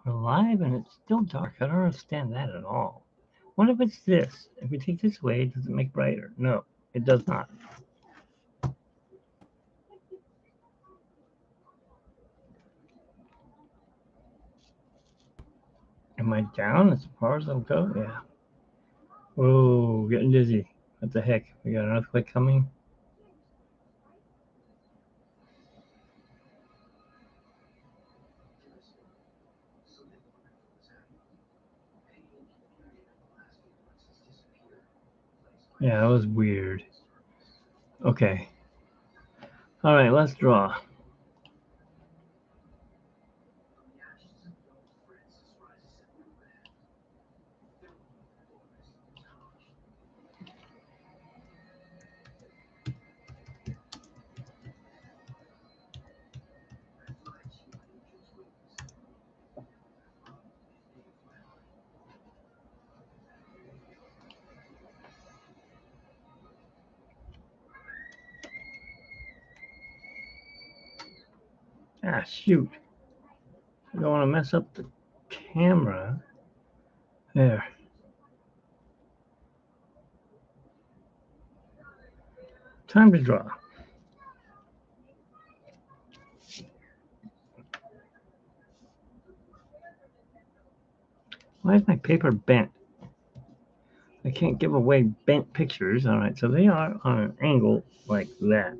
We're live and it's still dark. I don't understand that at all. What if it's this? If we take this away, does it make brighter? No, it does not. Am I down as far as I'll go? Yeah. Whoa, getting dizzy. What the heck? We got an earthquake coming? Yeah, that was weird. Okay. All right, let's draw. Ah, shoot. I don't want to mess up the camera. There. Time to draw. Why is my paper bent? I can't give away bent pictures. All right, so they are on an angle like that.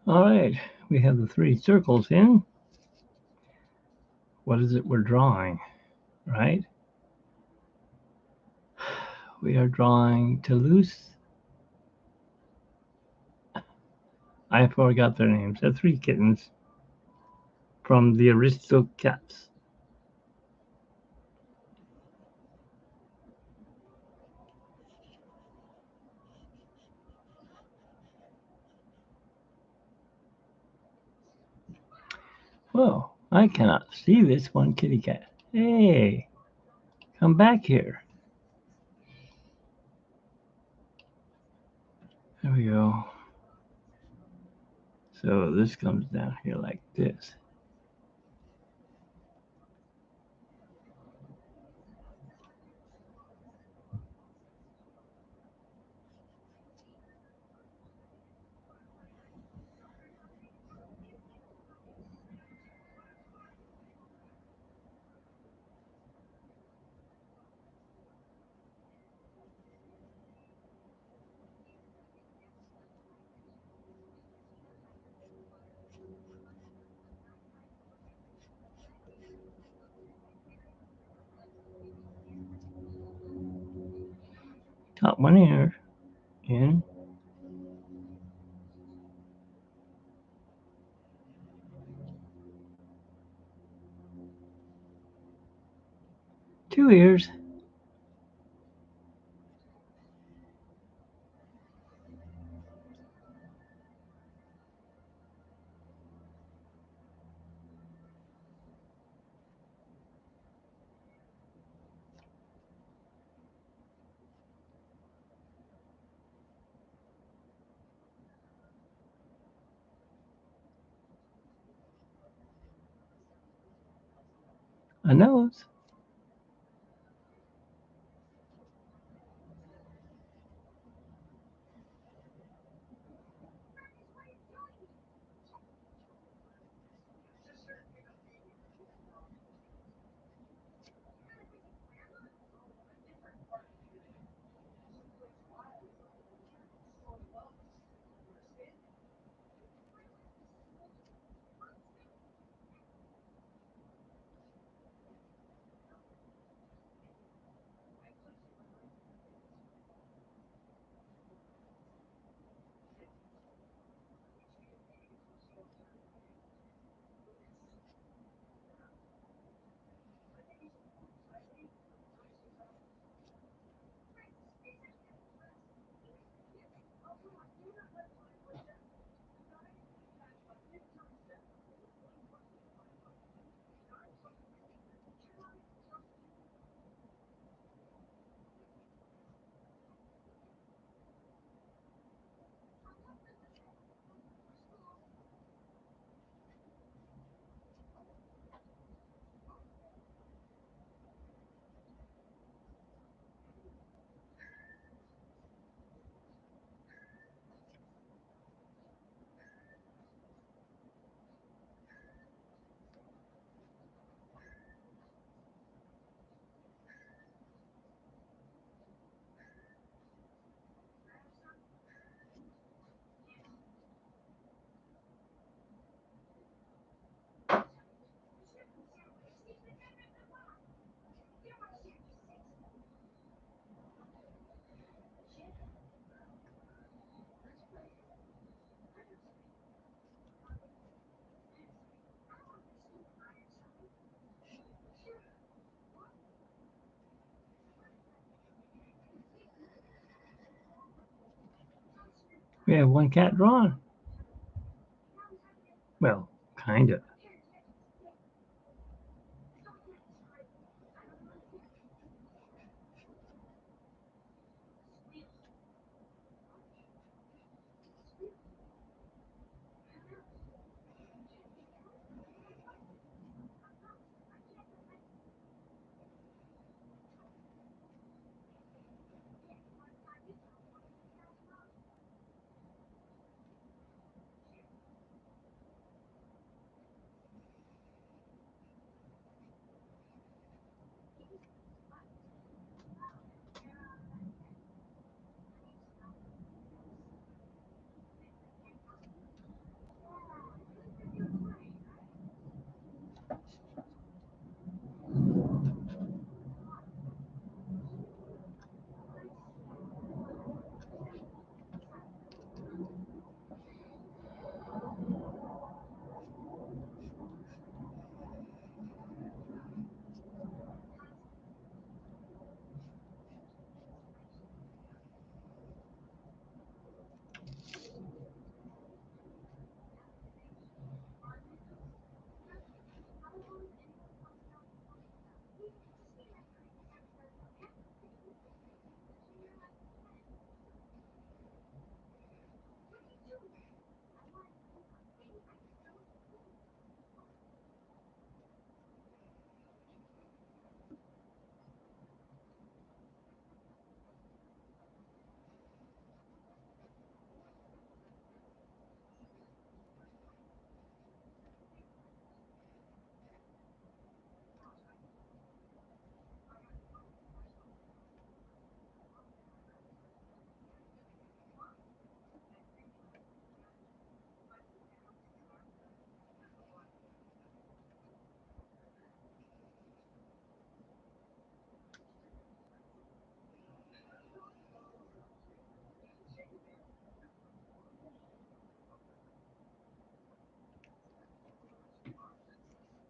All right, we have the three circles in. What is it we're drawing, right? We are drawing Toulouse. I forgot their names. They're three kittens from the Aristocats. Whoa, I cannot see this one kitty cat. Hey, come back here. There we go. So this comes down here like this. Top one ear in. Two ears. A nose. We have one cat drawn. Well, kinda.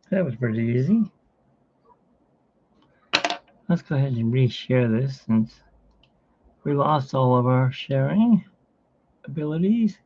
That was pretty easy. Let's go ahead and reshare this since we lost all of our sharing abilities.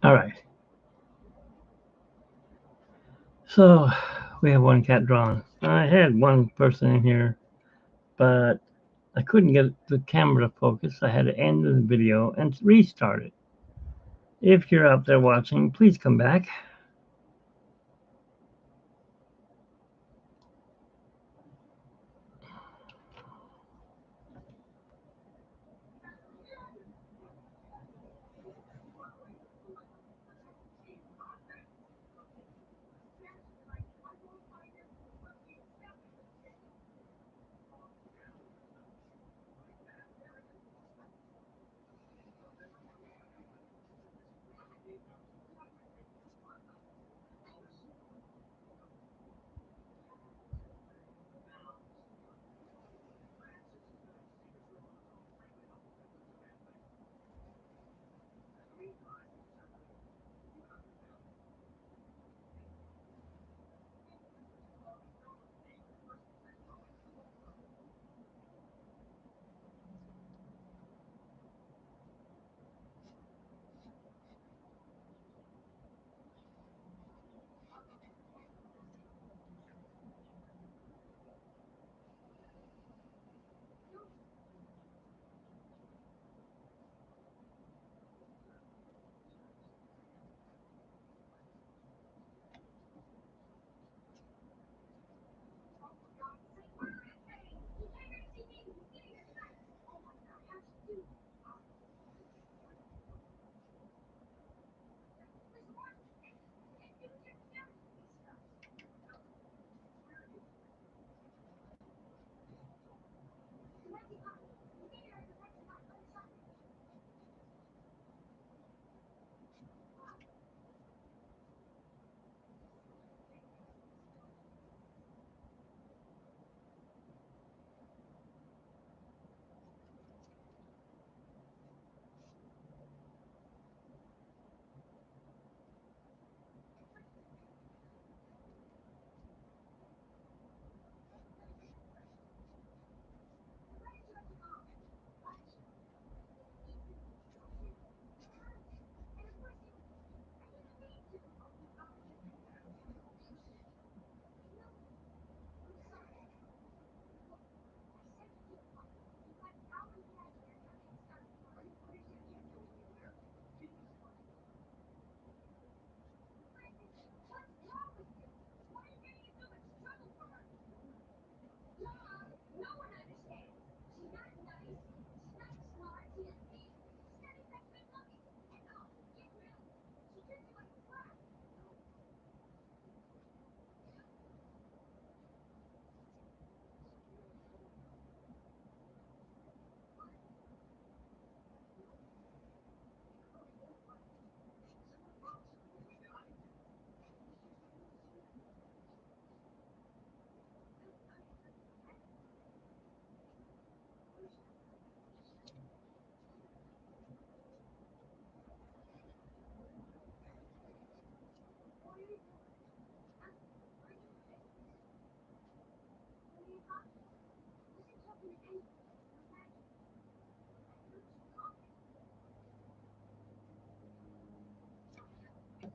All right. So we have one cat drawn. I had one person in here, but I couldn't get the camera to focus. I had to end the video and restart it. If you're out there watching, please come back.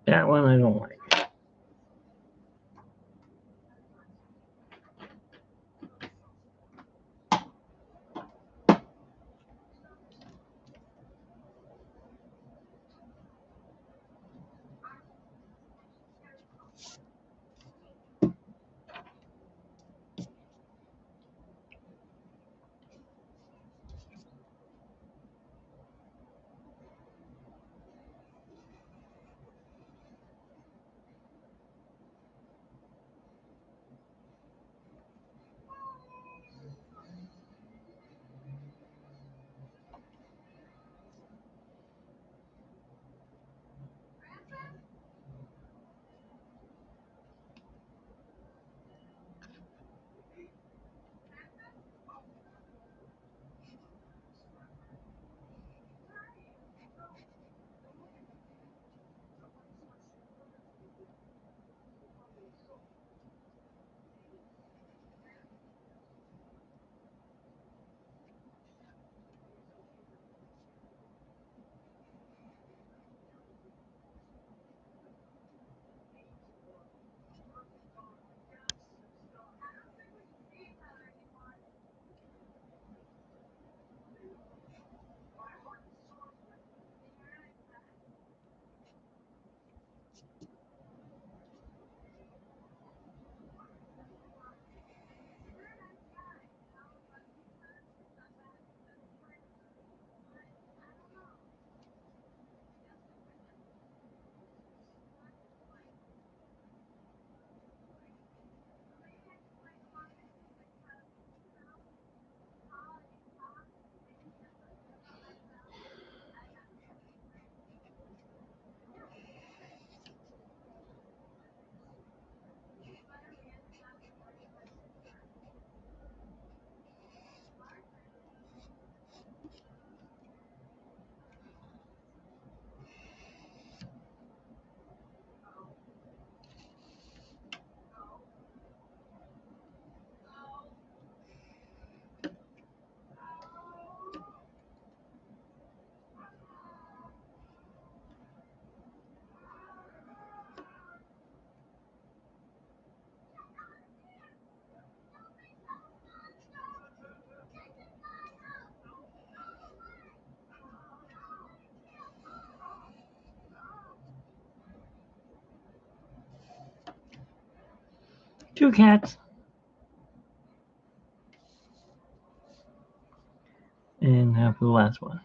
That one I don't like. Two cats. And now for the last one.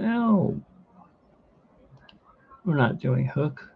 Oh, we're not doing hook.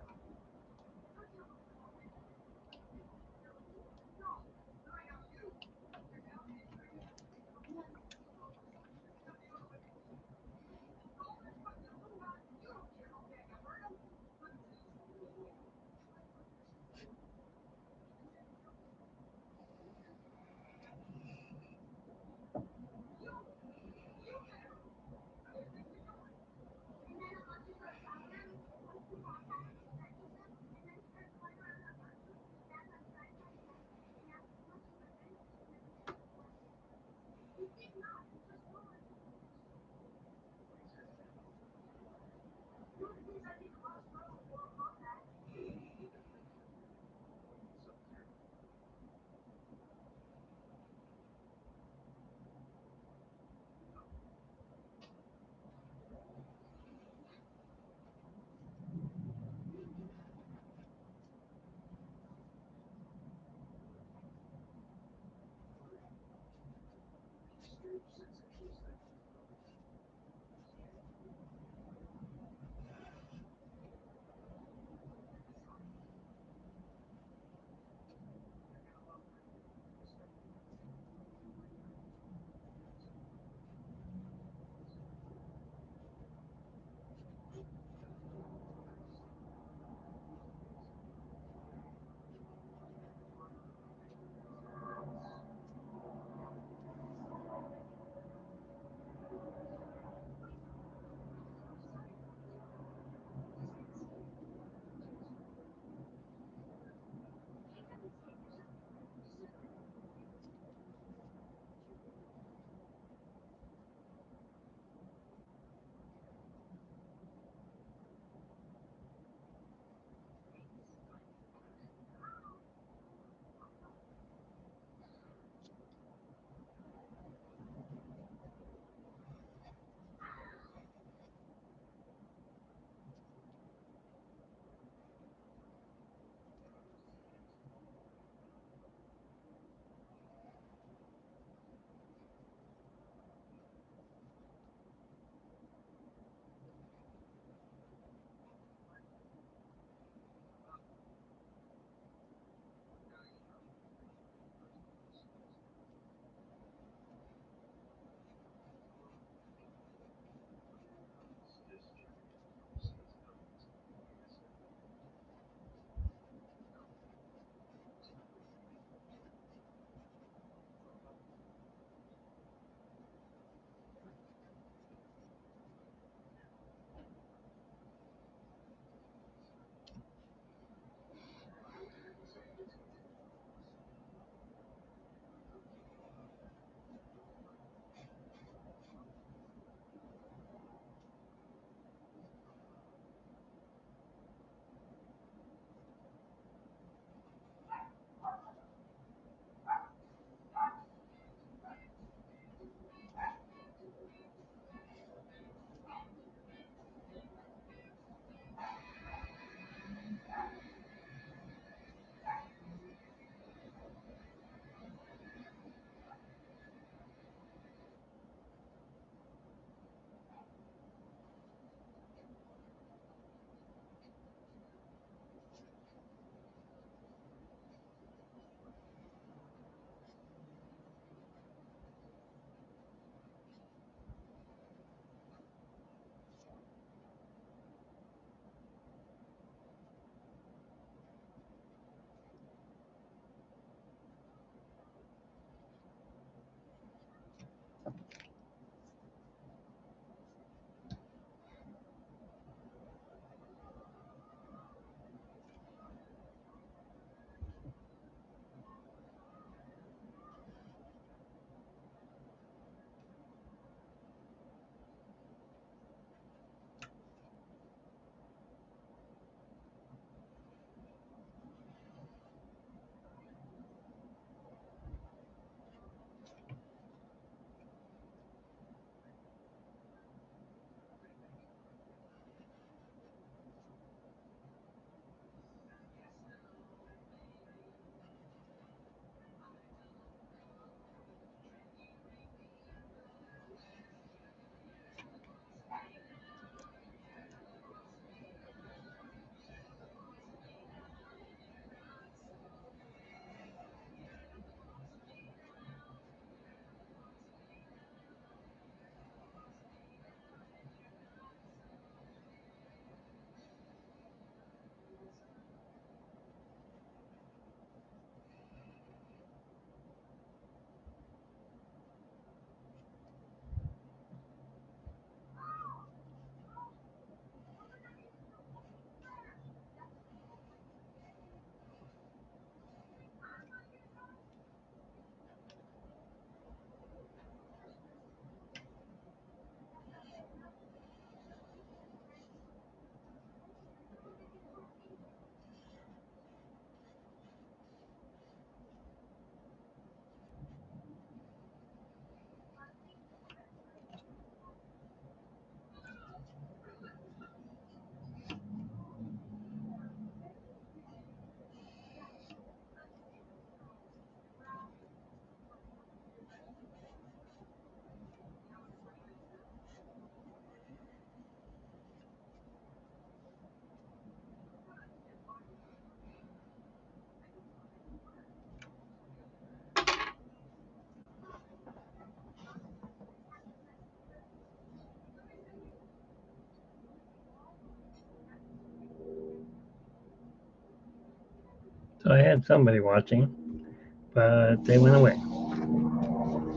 So I had somebody watching, but they went away.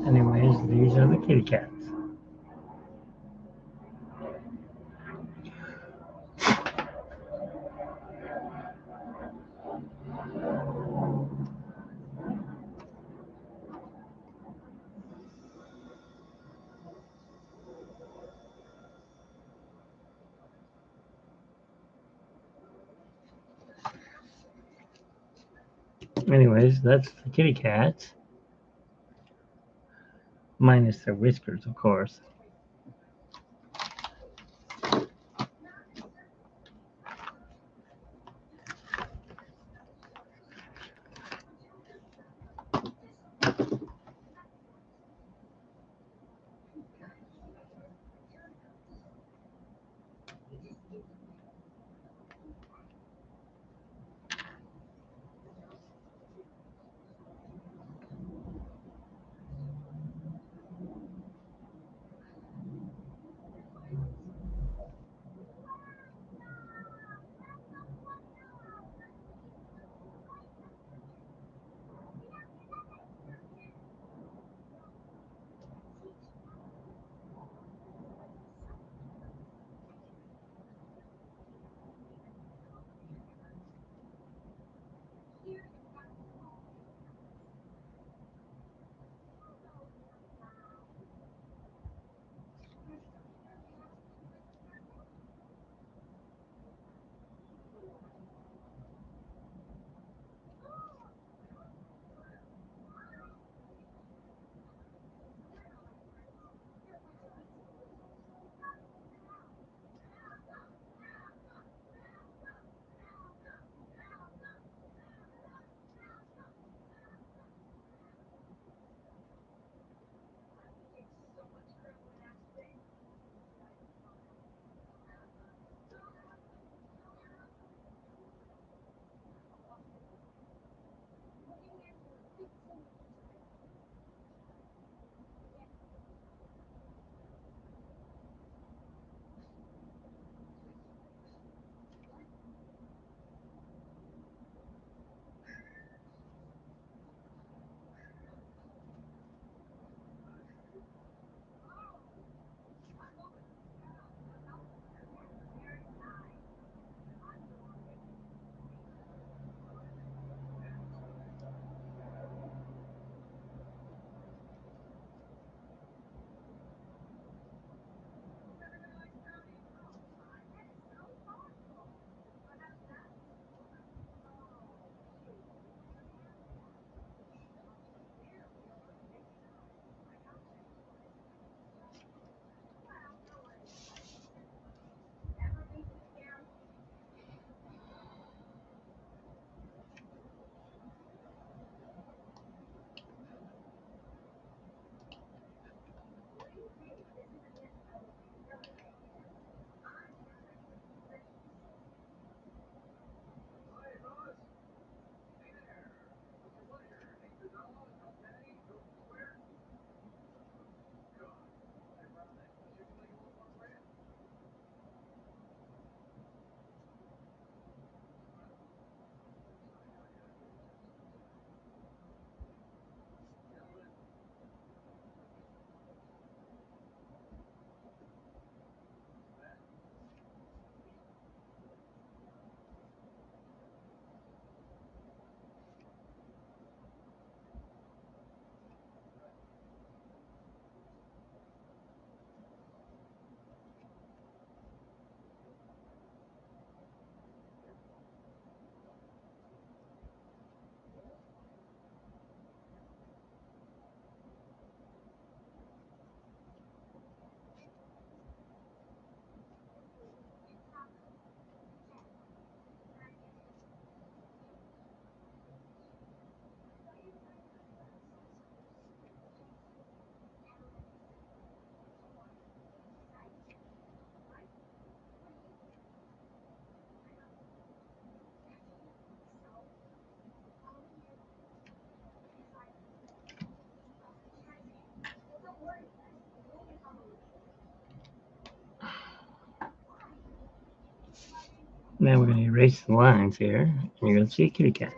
Anyways, these are the kitty cats. Anyways, that's the kitty cats, minus their whiskers, of course. Now we're going to erase the lines here, and you're going to see a kitty cat.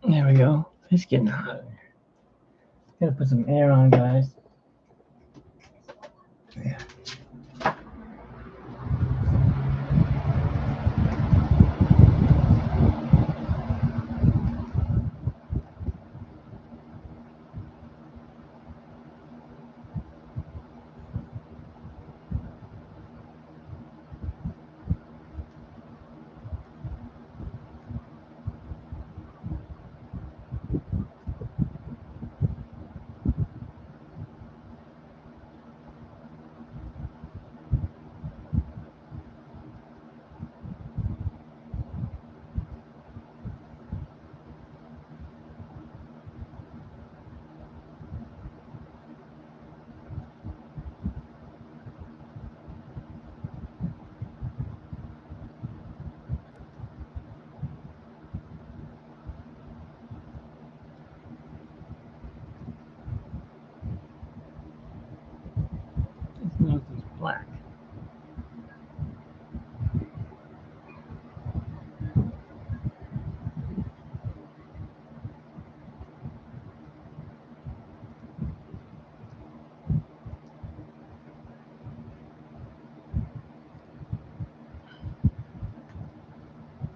There we go. It's getting hot. Gotta put some air on, guys. Yeah. His nose is black.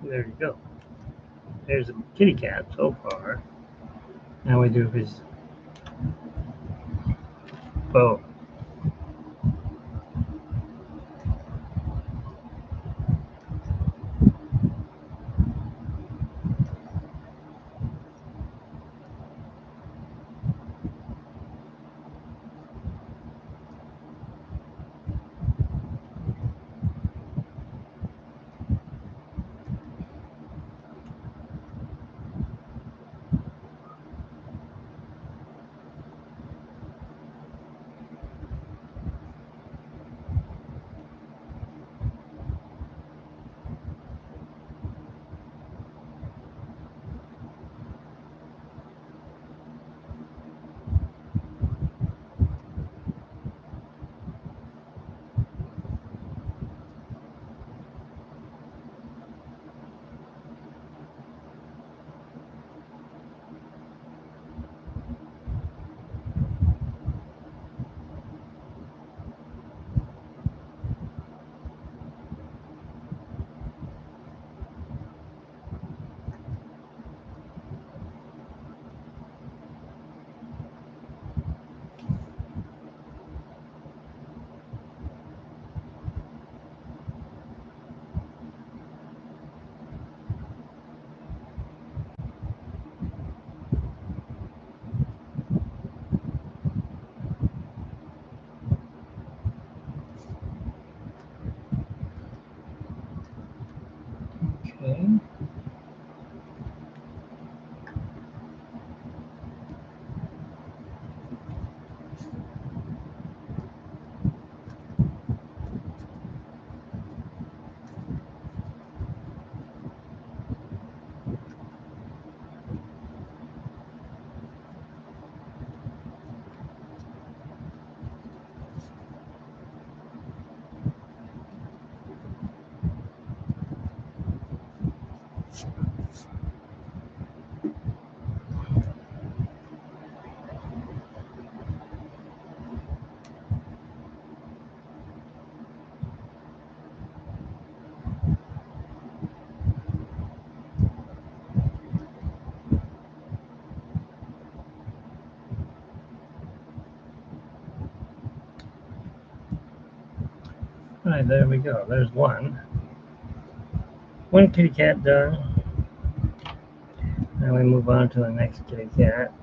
There you go. There's a kitty cat so far. Now we do his bow. Okay. All right, there we go. There's one. One kitty cat done. Now we move on to the next kitty cat.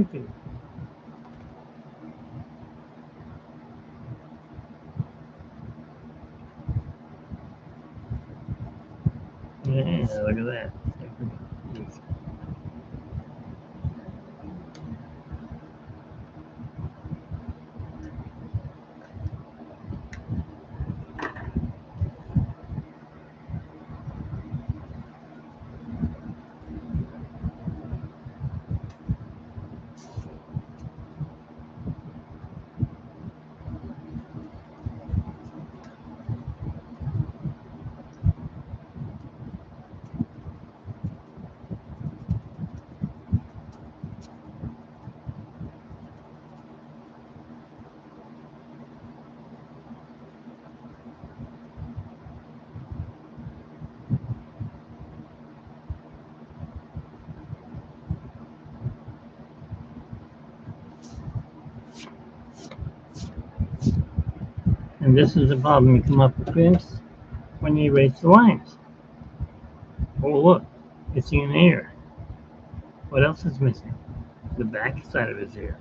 creepy. Yeah, look at that. And this is the problem you come up against when you erase the lines. Oh look, it's in the air. What else is missing? The back side of his ear.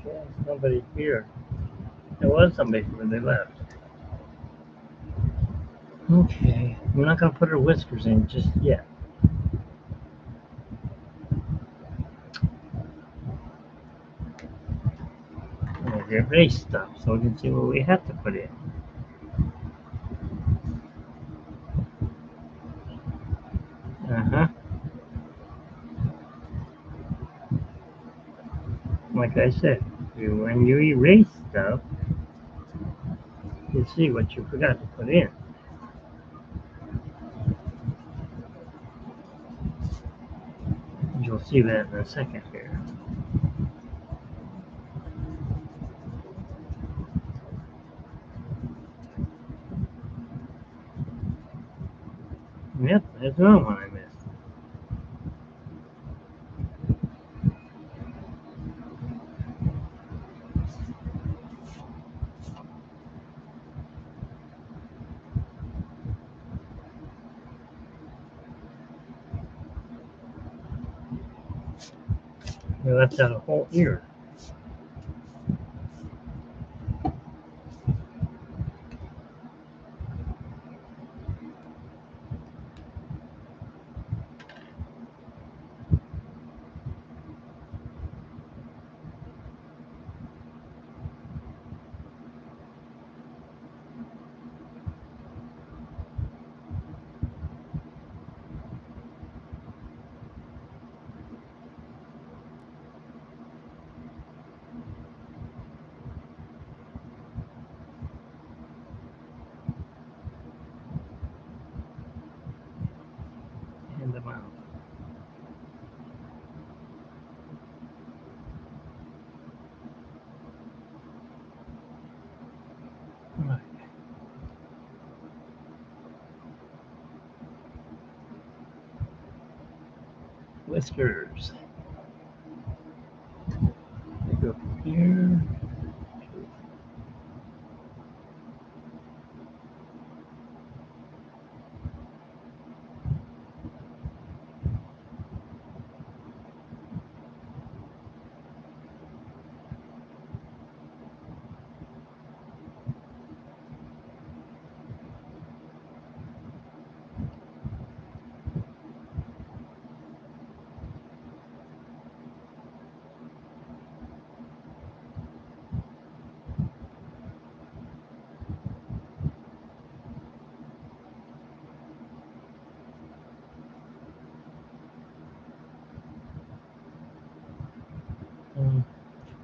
Okay, nobody here. There was somebody here, they left. Okay, I'm not gonna put her whiskers in just yet. We'll erase stuff so we can see what we have to put in. Uh-huh. Like I said, when you erase stuff, you see what you forgot to put in. You'll see that in a second here. Yep, there's another one I missed. We left out a whole ear. And the mouth. Right. Whiskers. They go from here.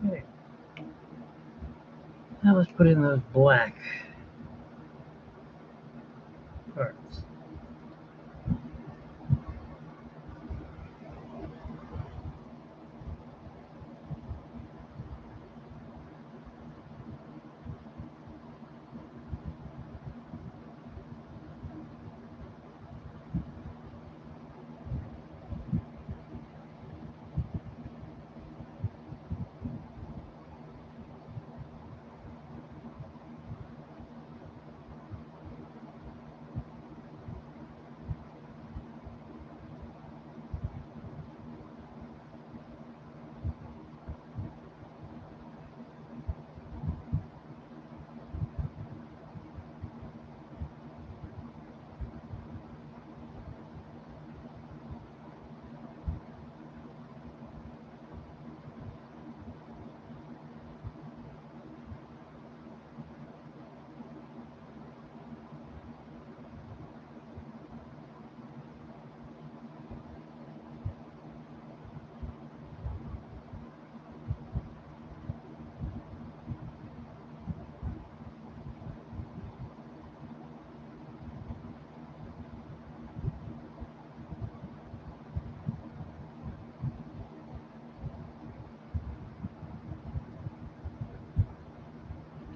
Okay. Now let's put in those black parts.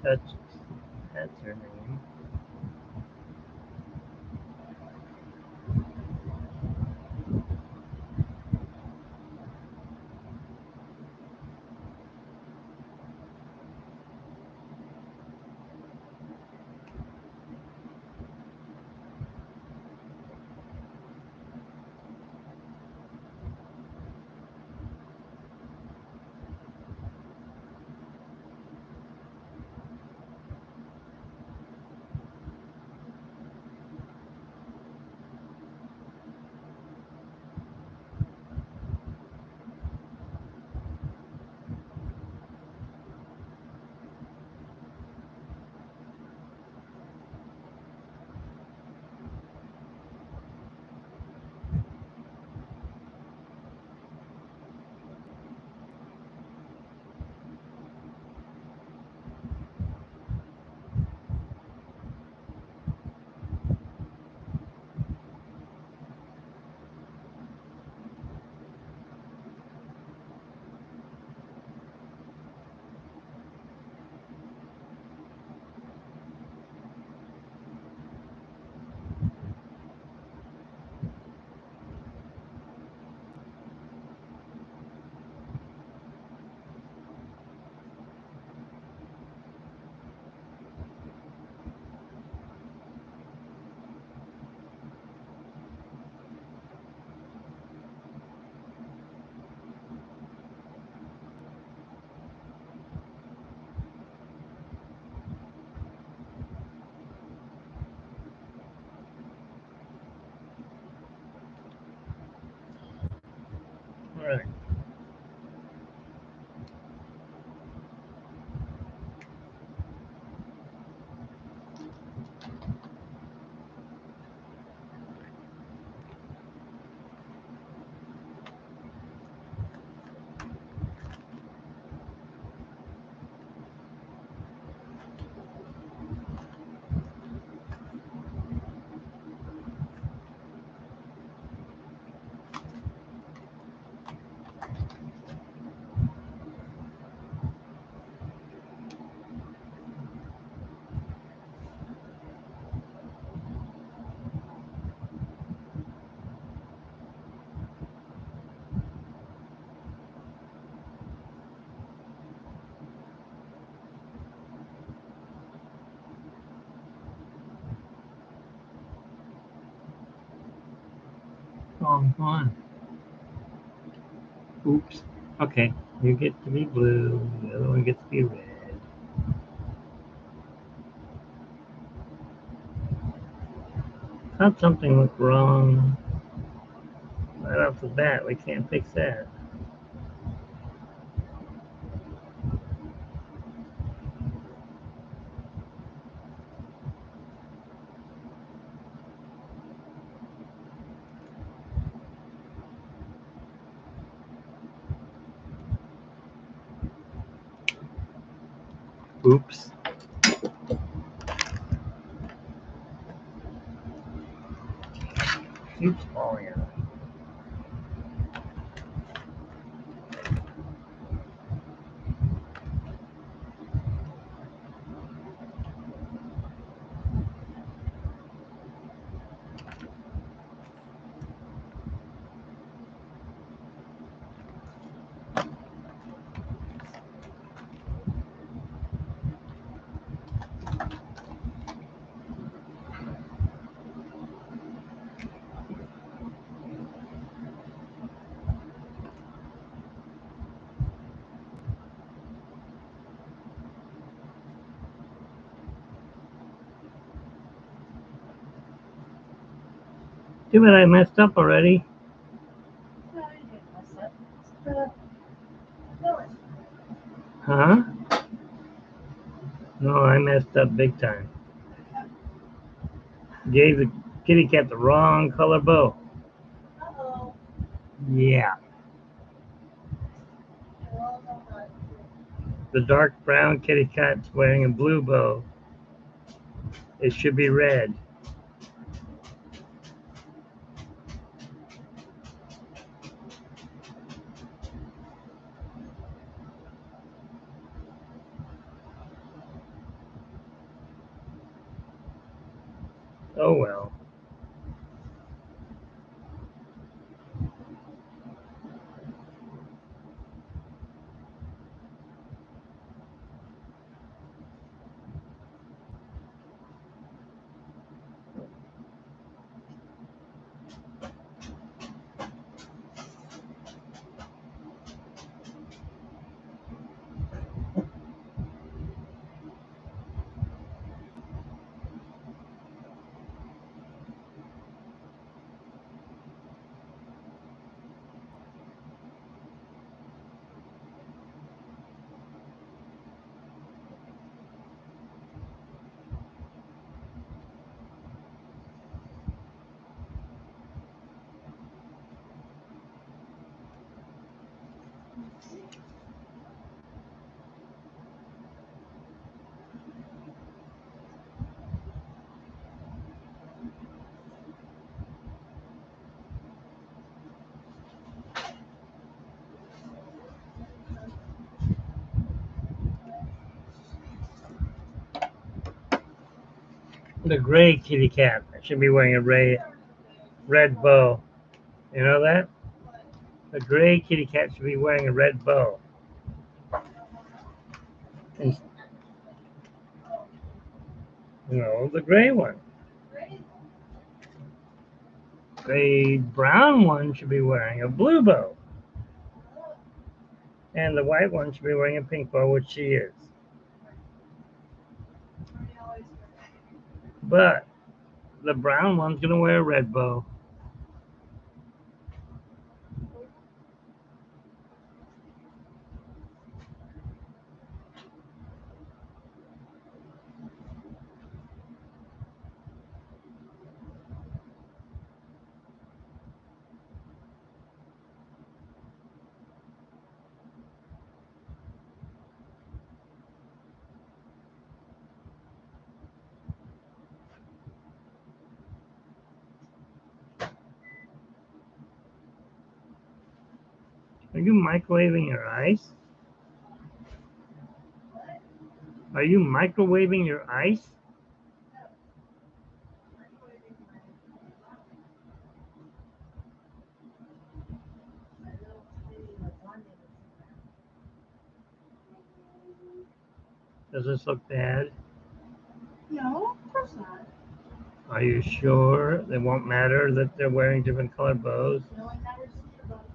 That's her name. Wrong one. Oops. Okay. You get to be blue. The other one gets to be red. Thought something looked wrong right off the bat. We can't fix that. Oops. Keeps falling out. Too bad I messed up already. No, you didn't mess up. It's the villain. Huh? No, I messed up big time. Gave the kitty cat the wrong color bow. Uh-oh. Yeah. Well, no, but The dark brown kitty cat's wearing a blue bow. It should be red. Oh well. The gray kitty cat should be wearing a red bow. You know that? The gray kitty cat should be wearing a red bow. And, the gray one. The brown one should be wearing a blue bow. And the white one should be wearing a pink bow, which she is. But the brown one's going to wear a red bow. Are you microwaving your ice? Are you microwaving your ice? Does this look bad? no, of course not. Are you sure it won't matter that they're wearing different colored bows? It only matters if you're both.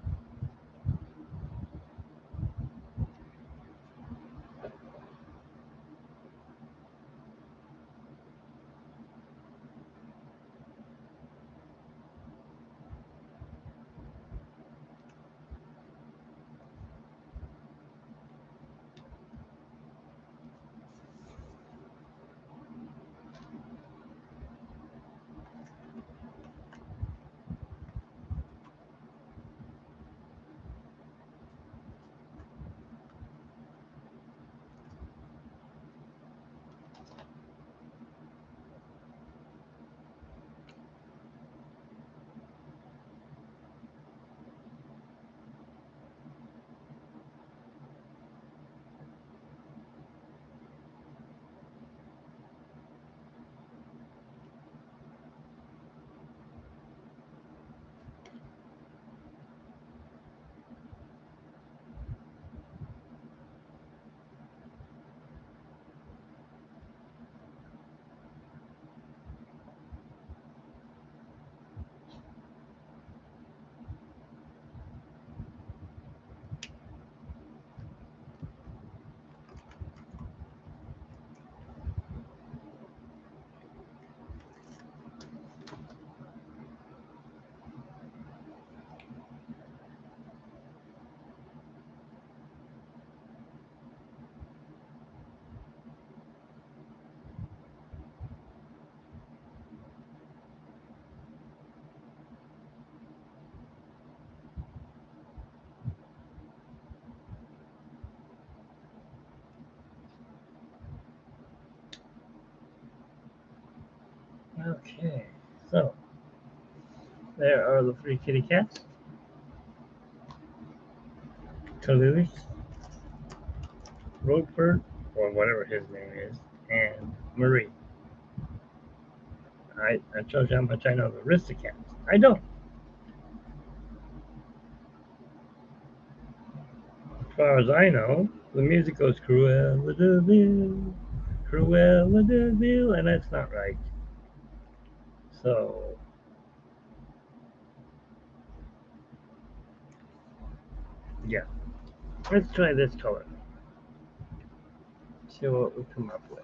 Okay, so there are the three kitty cats. Toulouse, Roadford, or whatever his name is, and Marie. That shows you how much I know of Aristocats. I don't. As far as I know, the music goes Cruella de Vil, Cruella de Vil, and that's not right. So, yeah. Let's try this color. See what we come up with.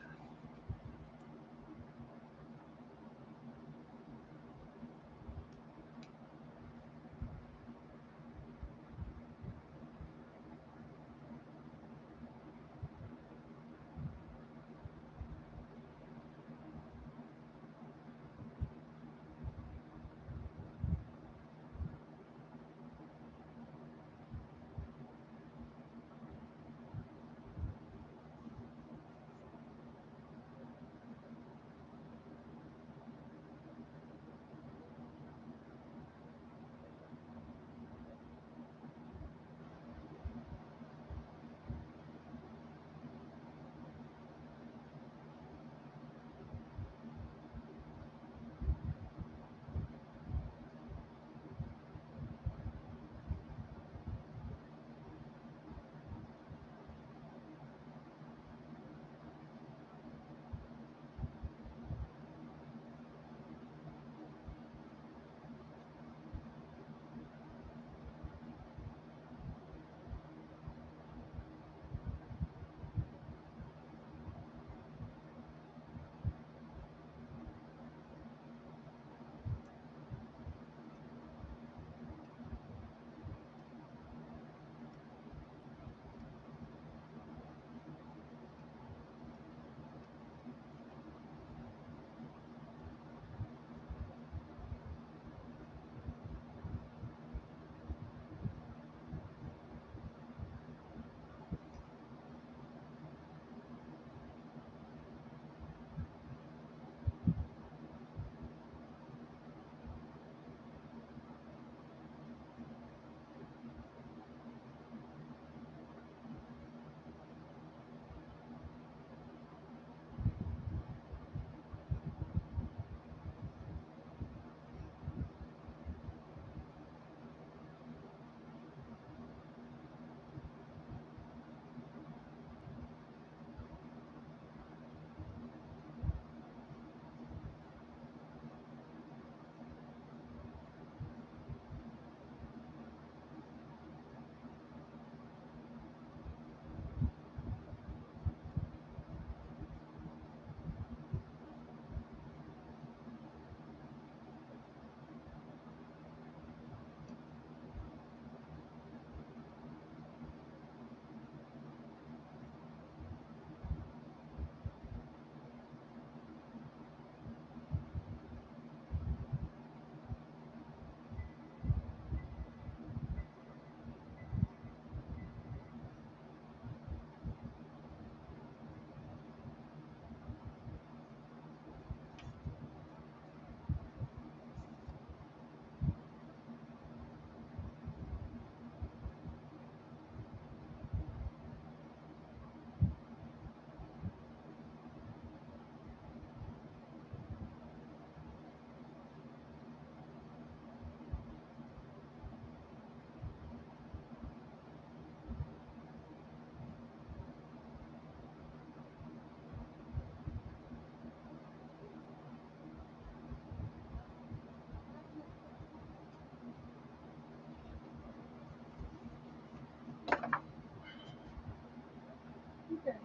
Okay.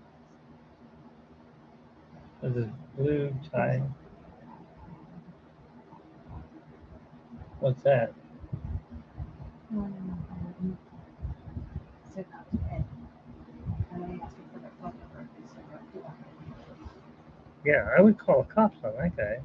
This is blue tie. What's that? Said not today. And then he asked me for their phone number. They said, "Do I?" Yeah, I would call cops on that guy.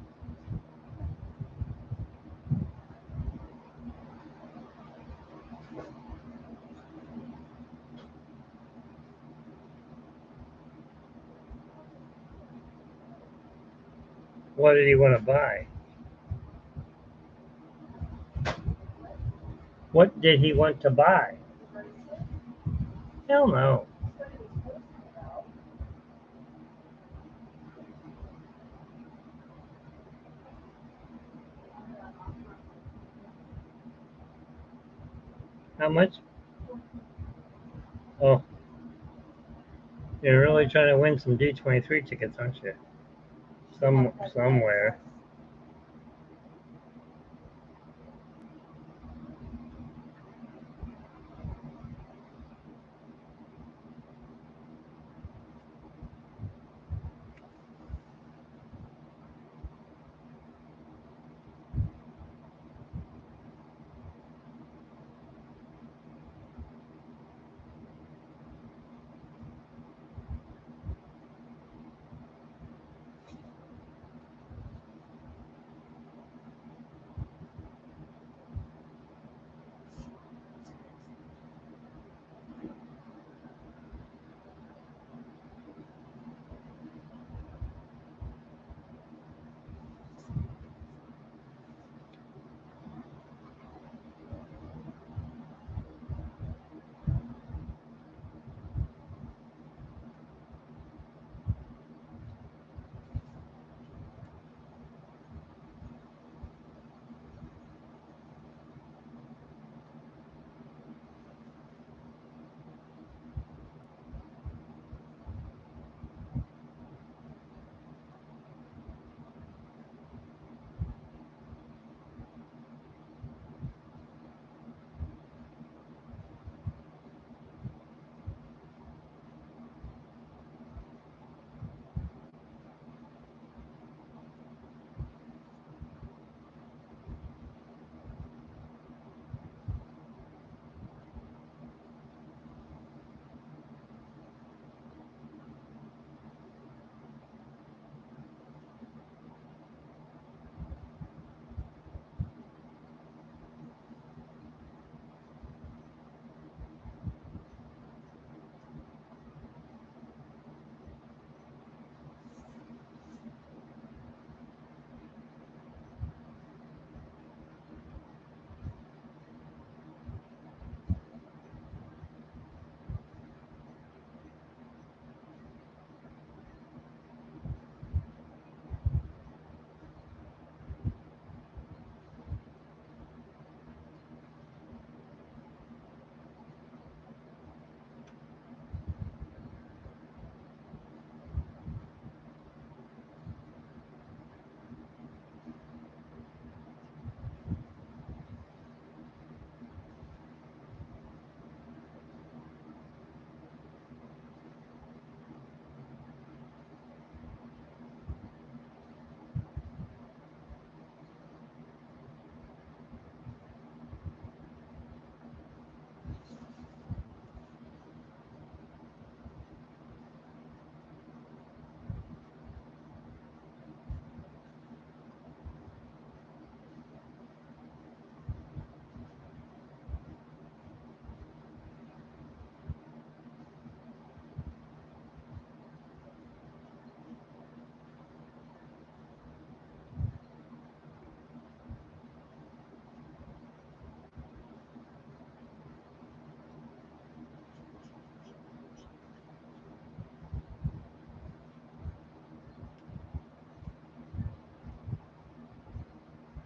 What did he want to buy? What did he want to buy? Hell no. How much? Oh, you're really trying to win some D23 tickets, aren't you? Somewhere.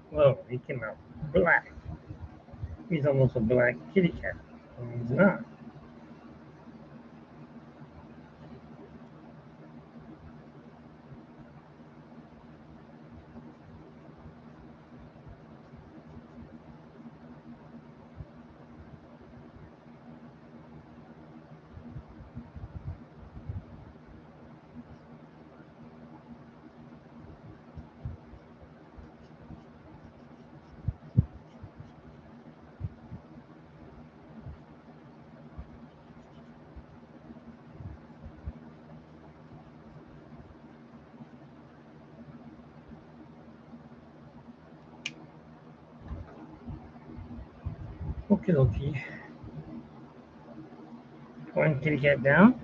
Whoa, he came out black. He's almost a black kitty cat. He's not. Okie dokie. One kitty cat down.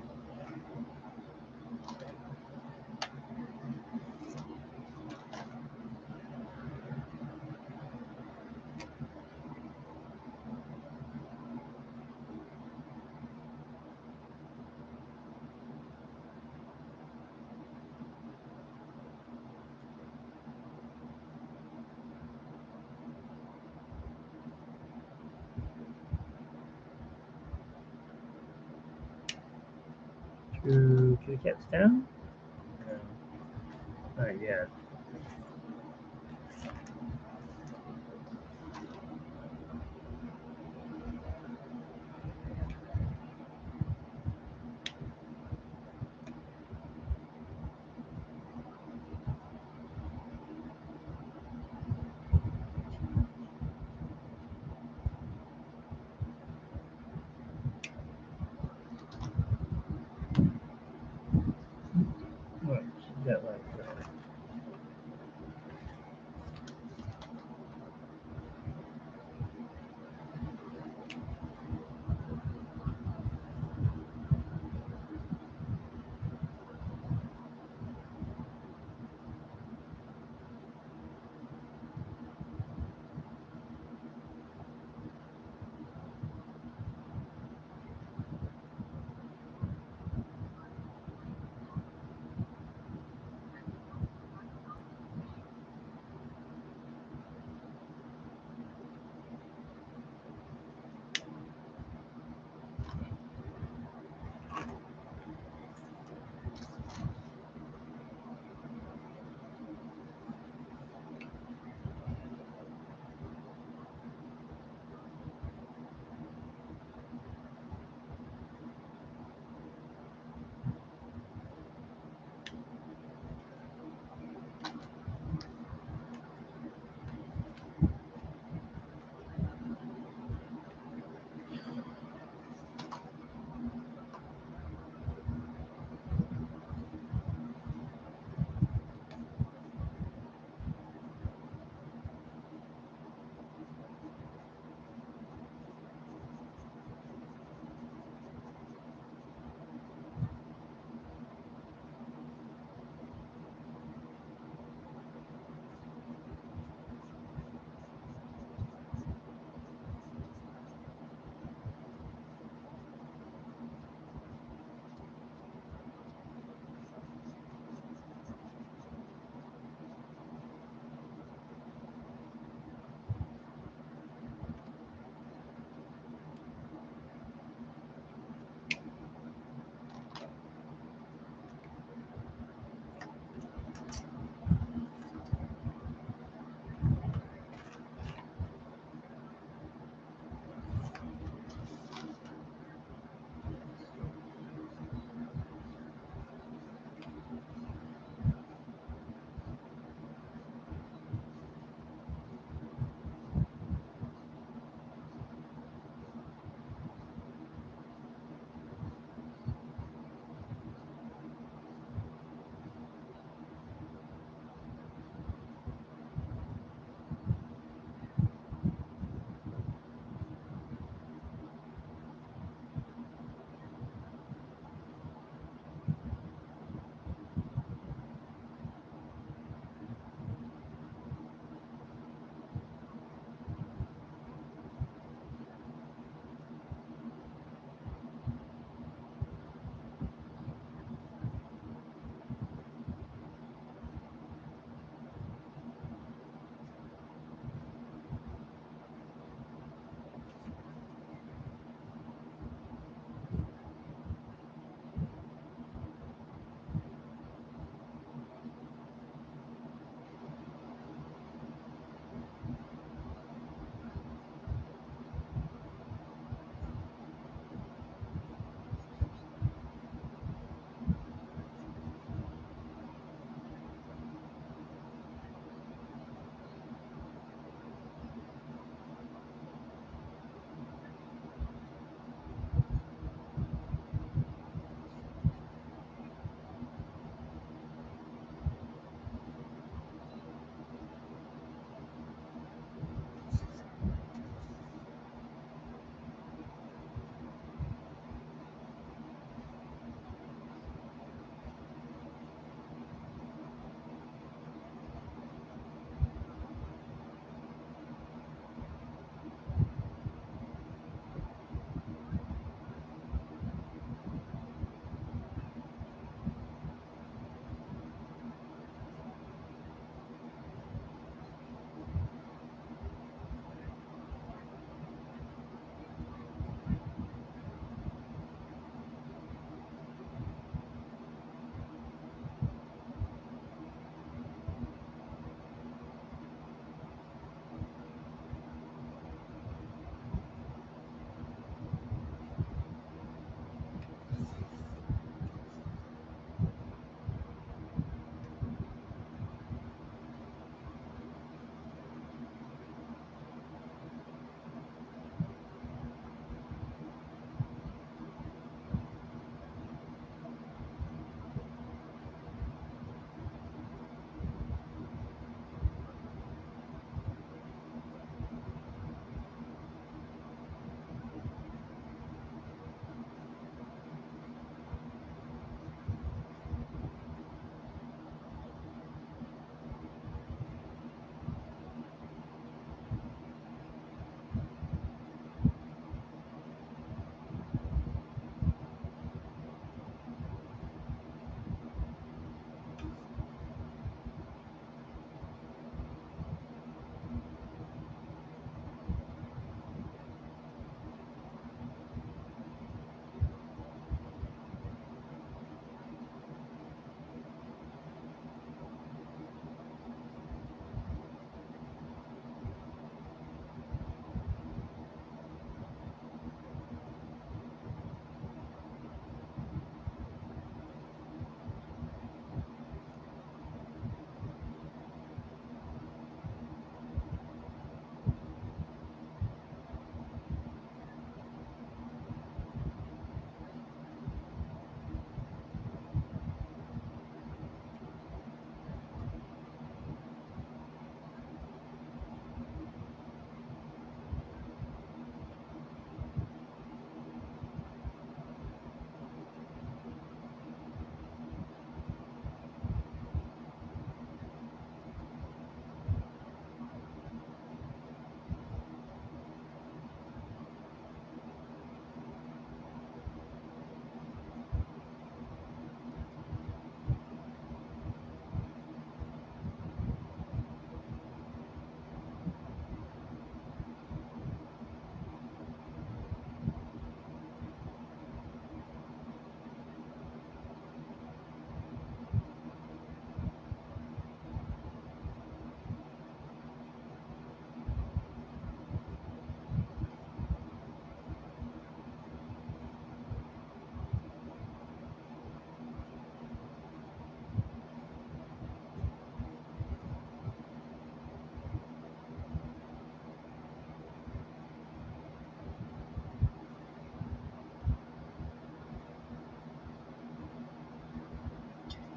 Two kitty cats down. No, not yet. What? She got like that.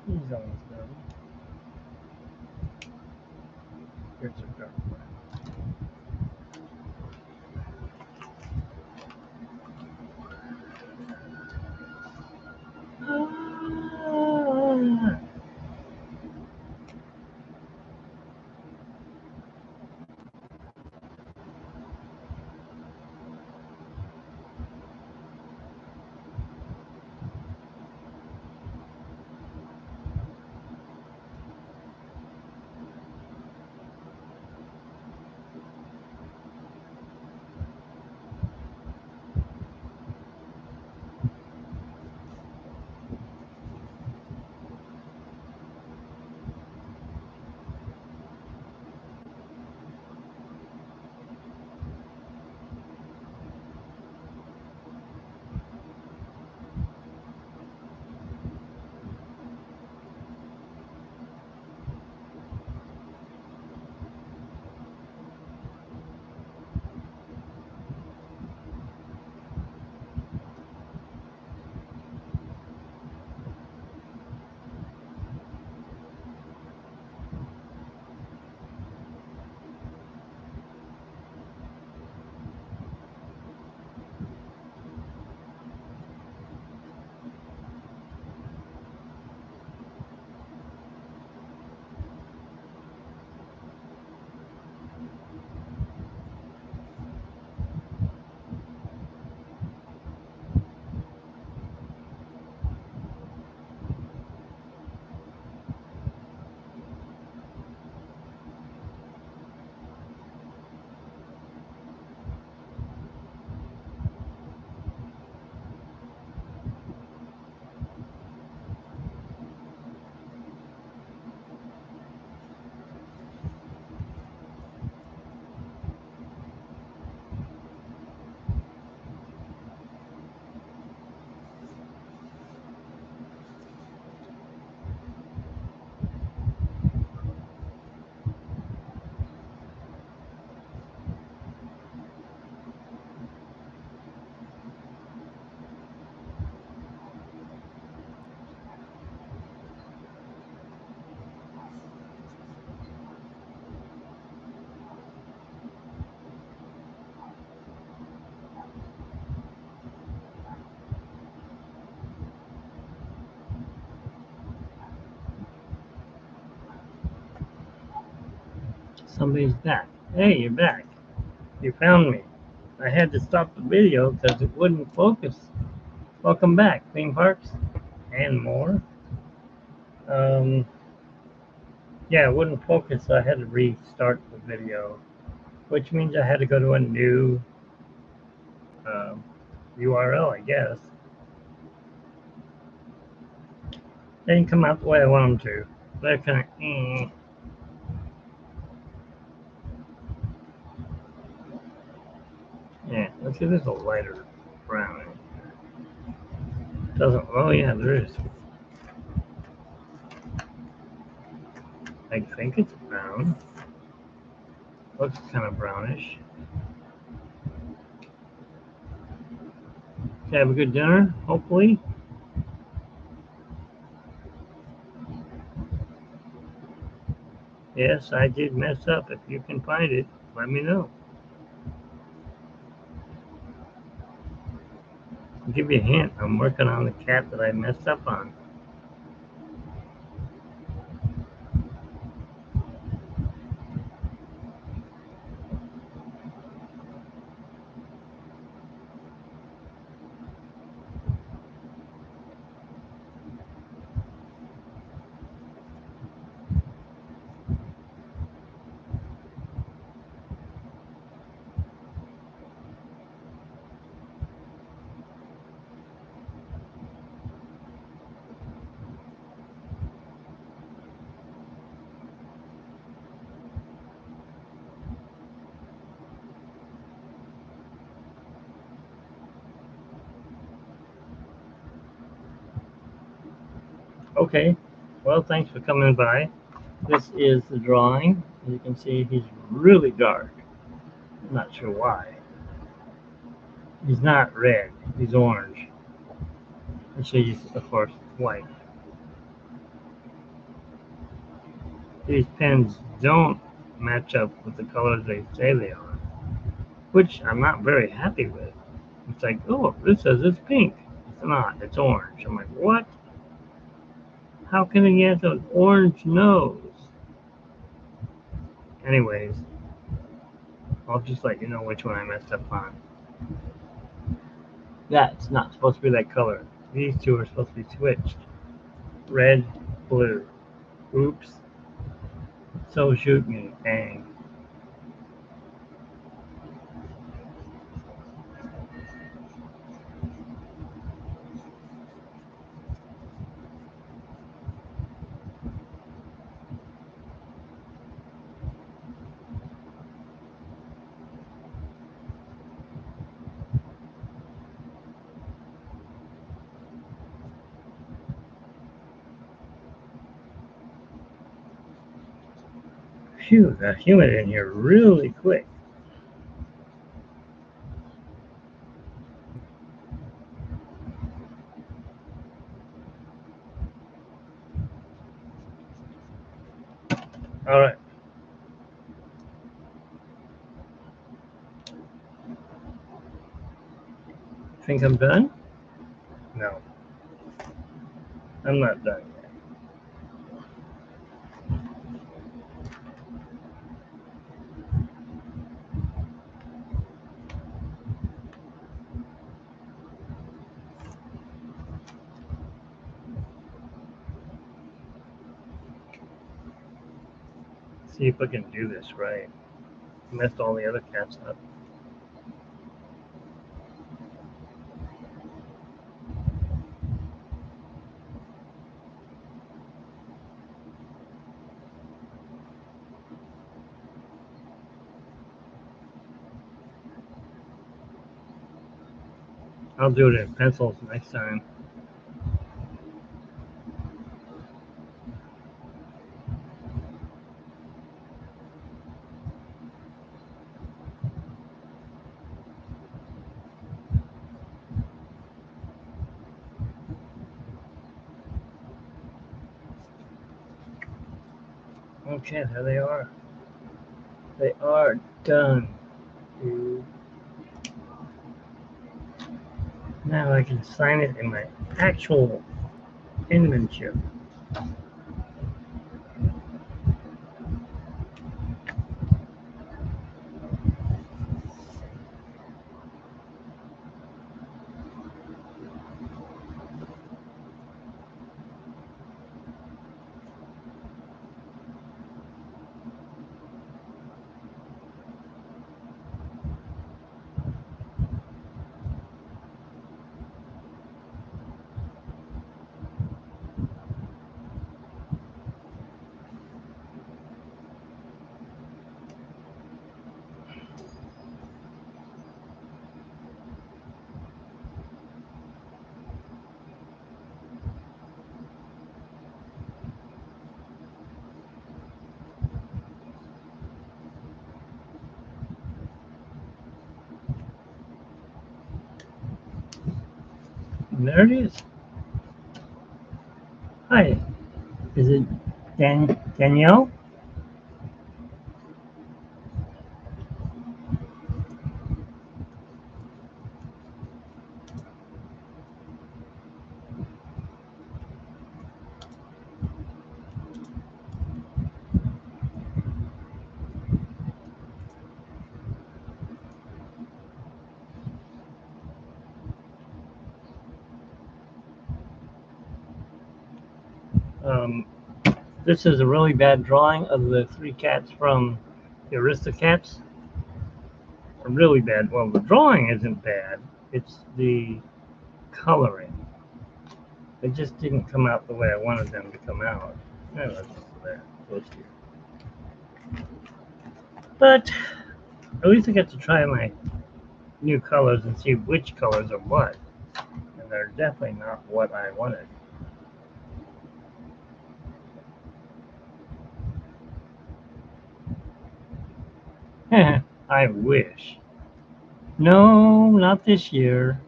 He's almost done. Here's a dark one. Ah. Somebody's back. Hey, you're back. You found me. I had to stop the video because it wouldn't focus. Welcome back, theme parks and more. Um, yeah, it wouldn't focus, so I had to restart the video, which means I had to go to a new um, URL, I guess. They didn't come out the way I want them to. They're kind of, yeah. Let's see, there's a lighter brown. Doesn't. Oh yeah, there is. I think it's brown. Looks kind of brownish. Okay, have a good dinner, hopefully. Yes, I did mess up. If you can find it, let me know. I'll give you a hint. I'm working on the cat that I messed up on. Okay. Well, thanks for coming by. This is the drawing. As you can see, he's really dark. I'm not sure why. He's not red. He's orange. And she's, of course, white. these pens don't match up with the colors they say they are, which I'm not very happy with. It's like, oh, this says it's pink. It's not, it's orange. I'm like, what? How can it get an orange nose? Anyways, I'll just let you know which one I messed up on. That's not supposed to be that color. These two are supposed to be switched. Red, blue. Oops. So shoot me. Dang. Phew, that humid in here really quick. Alright. Think I'm done? No. I'm not done yet. See if I can do this right. Messed all the other cats up. I'll do it in pencils next time. Okay, there they are. They are done. Now I can sign it in my actual penmanship. And there it is. Hi, is it Danielle? Um, this is a really bad drawing of the three cats from the Aristocats. A really bad. Well, the drawing isn't bad. It's the coloring. It just didn't come out the way I wanted them to come out. Let's go there. Close here. But at least I get to try my new colors and see which colors are what. And they're definitely not what I wanted. I wish. No, not this year.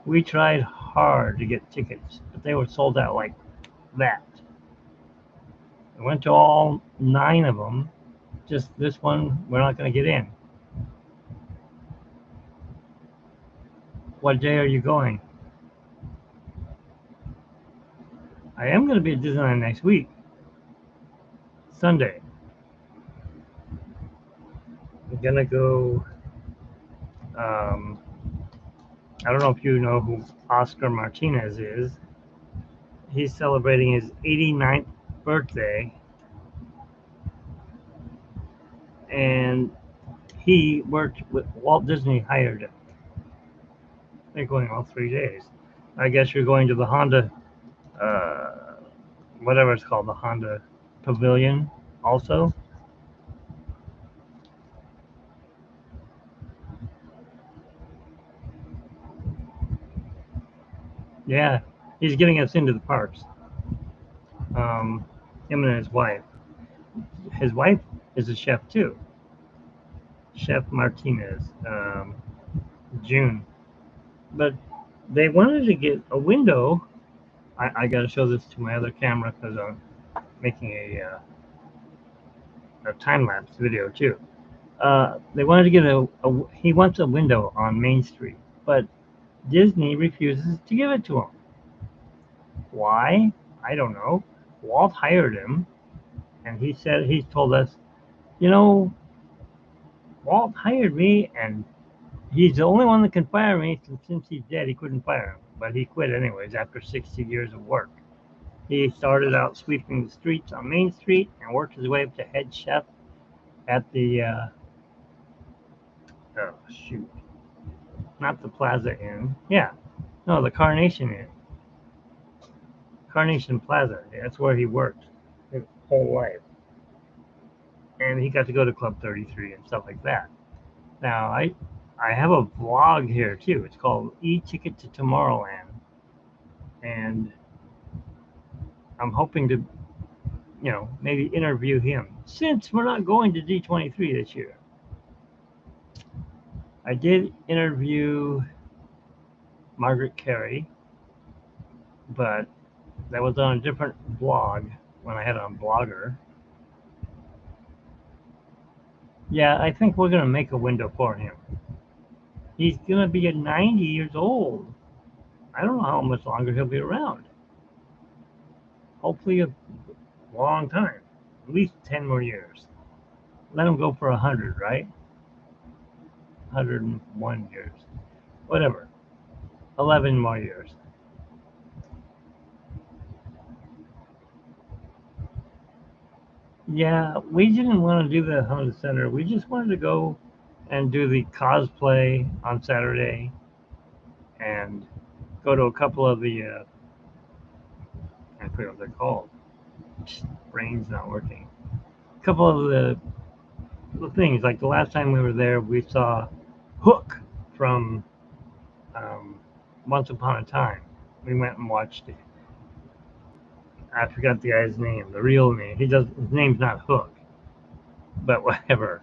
We tried hard to get tickets, but they were sold out like that. I went to all 9 of them. Just this one, we're not going to get in. What day are you going? I am going to be at Disneyland next week, Sunday. I'm going to go. I don't know if you know who Oscar Martinez is. He's celebrating his 89th birthday, and he worked with Walt Disney, hired him. They're going all 3 days. I guess you're going to the Honda, whatever it's called, the Honda Pavilion also. Yeah, he's getting us into the parks. Him and his wife. His wife is a chef too. Chef Martinez, June. But they wanted to get a window. I got to show this to my other camera because I'm making a time lapse video too. They wanted to get he wants a window on Main Street, but Disney refuses to give it to him. Why? I don't know. Walt hired him, and he's told us, you know, Walt hired me, and he's the only one that can fire me. Since he's dead, he couldn't fire him, but he quit anyways after 60 years of work. He started out sweeping the streets on Main Street and worked his way up to head chef at the oh shoot, not the Plaza Inn. Yeah, no, the Carnation Inn, Carnation Plaza. That's where he worked his whole life, and he got to go to Club 33 and stuff like that. Now I have a vlog here too. It's called E-Ticket to Tomorrowland, and I'm hoping to, maybe interview him since we're not going to D23 this year. I did interview Margaret Carey, but that was on a different blog when I had it on Blogger. Yeah, I think we're going to make a window for him. He's going to be at 90 years old. I don't know how much longer he'll be around. Hopefully a long time, at least 10 more years. Let him go for 100, right? 101 years. Whatever. 11 more years. Yeah, we didn't want to do the Honda Center. We just wanted to go and do the cosplay on Saturday and go to a couple of the, I forget what they're called. Brain's not working. A couple of the things, like the last time we were there, we saw Hook from Once Upon a Time. We went and watched it. I forgot the guy's name, the real name. His name's not Hook, but whatever.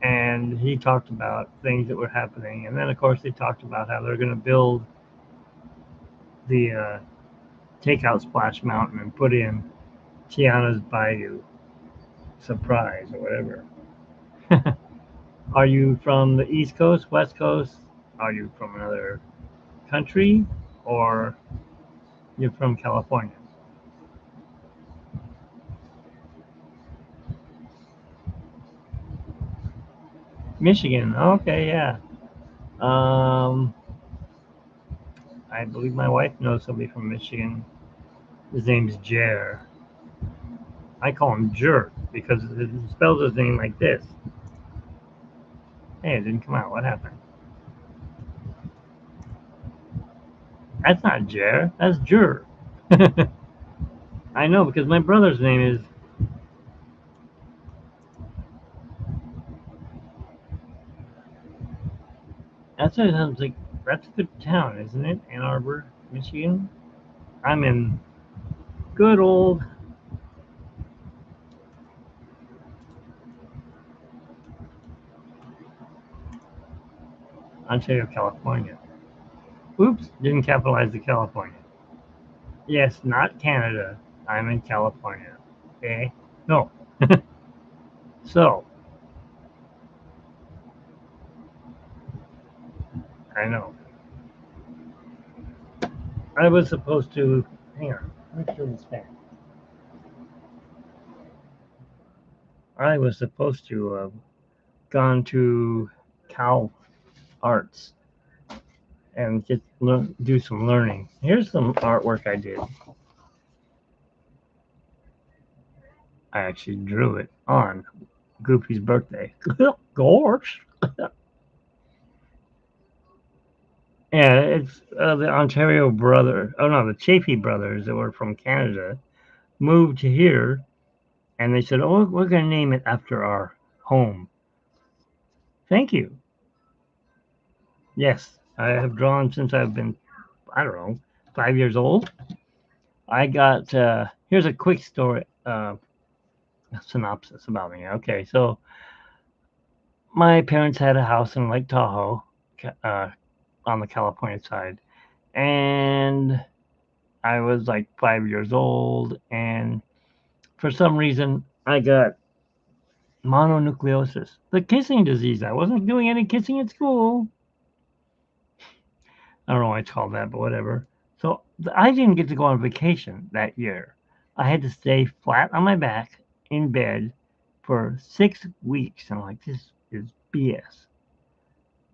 And he talked about things that were happening, and then of course they talked about how they're going to build the takeout Splash Mountain and put in Tiana's Bayou Surprise or whatever. Are you from the East Coast, West Coast? Are you from another country, or you're from California? Michigan. Okay, yeah. Um, I believe my wife knows somebody from Michigan. His name's Jer. I call him Jerk because it spells his name like this. Hey, it didn't come out. What happened? That's not Jer. That's Jer. I know because my brother's name is. That sounds like that's a good town, isn't it? Ann Arbor, Michigan. I'm in good old Ontario, California. Oops, didn't capitalize the California. Yes, not Canada. I'm in California. Okay. No. So, I know. I was supposed to. Hang on. Let me kill this fan. I was supposed to have gone to Cal Arts and do some learning. Here's some artwork I did. I actually drew it on Goofy's birthday. Gosh. Yeah, it's the Ontario brother. Oh no, the Chafee brothers that were from Canada moved to here, and they said, "Oh, we're going to name it after our home." Thank you. Yes, I have drawn since I've been, I don't know, 5 years old. I got here's a quick story, synopsis about me. Okay, so my parents had a house in Lake Tahoe, uh, on the California side, and I was like 5 years old, and for some reason I got mononucleosis, the kissing disease. I wasn't doing any kissing at school. I don't know why it's called that, but whatever. So I didn't get to go on vacation that year. I had to stay flat on my back in bed for 6 weeks. I'm like, this is BS.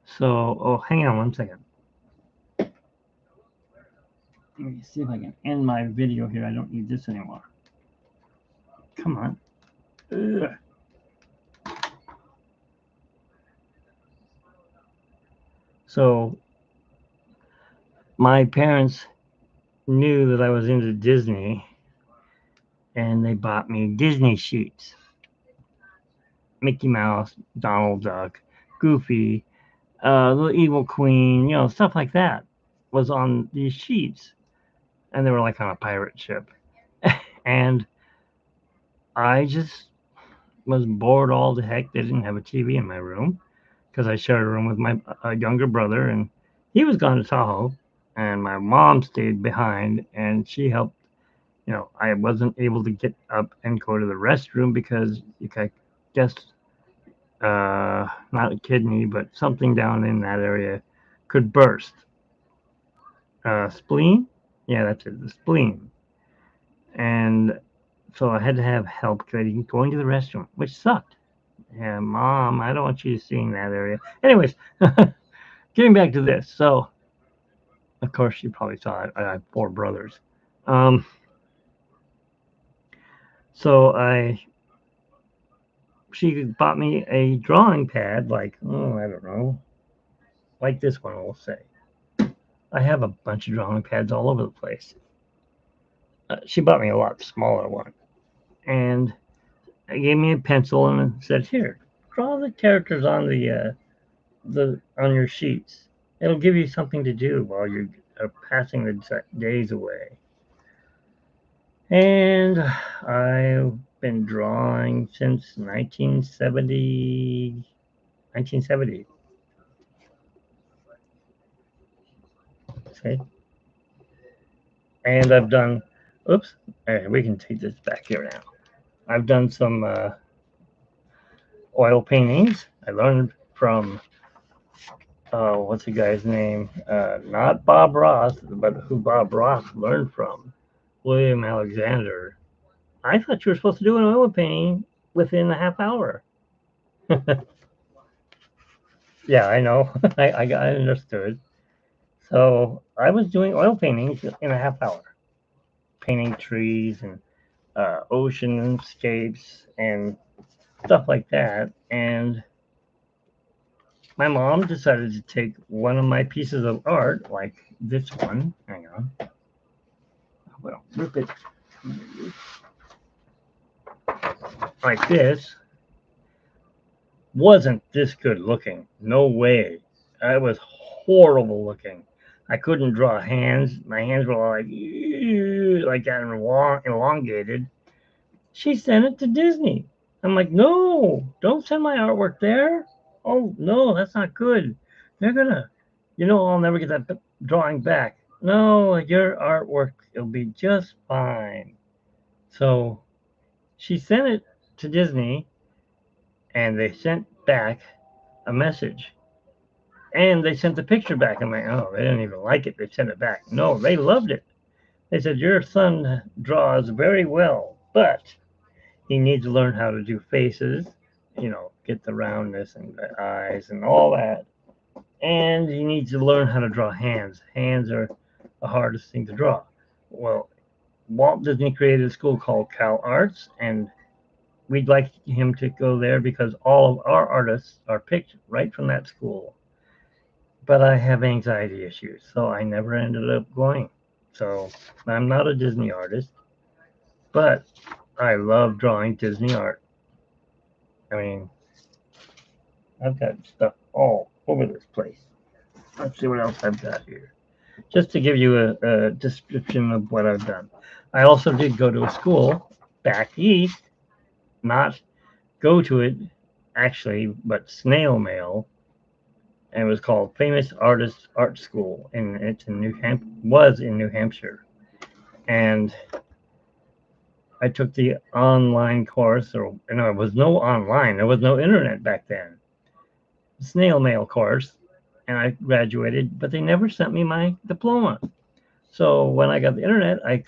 So, oh, hang on one second. Let me see if I can end my video here. I don't need this anymore. Come on. Ugh. So, my parents knew that I was into Disney, and they bought me Disney sheets. Mickey Mouse, Donald Duck, Goofy, the Evil Queen, stuff like that was on these sheets, and they were like on a pirate ship. And I just was bored all the heck. They didn't have a TV in my room because I shared a room with my younger brother, and he was gone to Tahoe, and my mom stayed behind, and she helped. I wasn't able to get up and go to the restroom because I guess not a kidney, but something down in that area could burst. Spleen? Yeah, that's it, the spleen. And so I had to have help going to the restroom, which sucked. Yeah, Mom, I don't want you seeing that area. Anyways, getting back to this. So, of course, you probably saw it. I have four brothers. Um, so she bought me a drawing pad, like, oh, I don't know, like this one, we'll say. I have a bunch of drawing pads all over the place. She bought me a lot smaller one, and gave me a pencil and said, "Here, draw the characters on the on your sheets. It'll give you something to do while you're passing the days away." And I've been drawing since 1970. 1970. Okay. And I've done. Oops. We can take this back here now. I've done some oil paintings. I learned from what's the guy's name? Not Bob Ross, but who Bob Ross learned from, William Alexander. I thought you were supposed to do an oil painting within a half hour. Yeah, I know. I understood. So I was doing oil paintings in a half hour, painting trees and oceanscapes and stuff like that. And my mom decided to take one of my pieces of art, like this one. Hang on. Well, rip it like this. Wasn't this good looking. No way. It was horrible looking. I couldn't draw hands. My hands were like that and elongated. She sent it to Disney. I'm like, no, don't send my artwork there. Oh no, that's not good. They're gonna, I'll never get that drawing back. No, your artwork, it'll be just fine. So She sent it to Disney, and they sent back a message. And they sent the picture back. I'm like, oh, they didn't even like it. They sent it back. No, they loved it. They said, your son draws very well, but he needs to learn how to do faces, get the roundness and the eyes and all that. And he needs to learn how to draw hands. Hands are the hardest thing to draw. Well, Walt Disney created a school called Cal Arts, and we'd like him to go there because all of our artists are picked right from that school. But I have anxiety issues, so I never ended up going. So I'm not a Disney artist, but I love drawing Disney art. I mean, I've got stuff all over this place. Let's see what else I've got here. Just to give you a description of what I've done. I also did go to a school back east, not go to it actually, but snail mail, and it was called Famous Artists Art School, and it's in New Hampshire, and I took the online course, or no, it was no online. There was no internet back then. Snail mail course, and I graduated, but they never sent me my diploma. So when I got the internet, I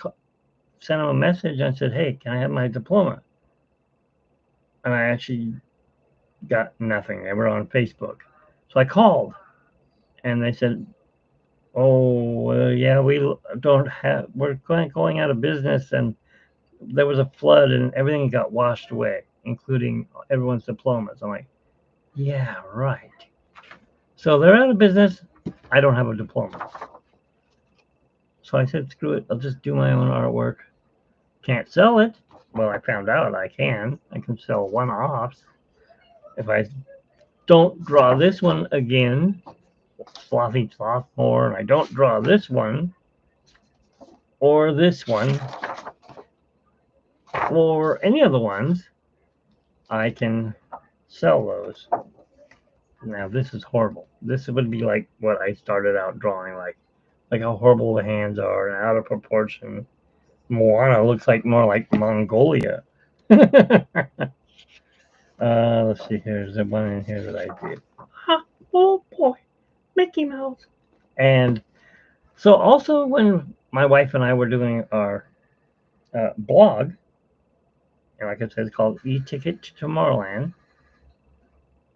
sent them a message and said, "Hey, can I have my diploma?" And I actually got nothing. They were on Facebook, so I called, and they said, "Oh, yeah, we're going out of business, and there was a flood, and everything got washed away, including everyone's diplomas." I'm like, "Yeah, right." So they're out of business. I don't have a diploma. So I said, screw it. I'll just do my own artwork. Can't sell it. Well, I found out I can. I can sell one-offs. If I don't draw this one again, Slothy Slothmore, and I don't draw this one, or this one, or any of the ones, I can sell those. Now, this is horrible. This would be like what I started out drawing, like how horrible the hands are and out of proportion. Moana looks like more like Mongolia. Let's see here. There's one in here that I did. Ha! Oh boy, Mickey Mouse. And so also when my wife and I were doing our blog, and like I said, it's called E-Ticket to Tomorrowland,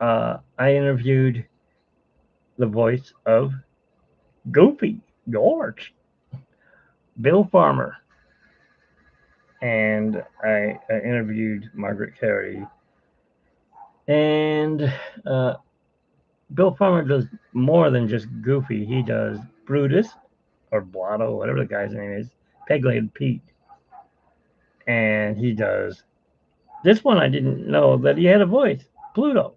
I interviewed the voice of Goofy, George, Bill Farmer, and I interviewed Margaret Carey. And Bill Farmer does more than just Goofy. He does Brutus, or Blotto, whatever the guy's name is, Peg-Legged Pete. And he does this one. I didn't know that he had a voice, Pluto.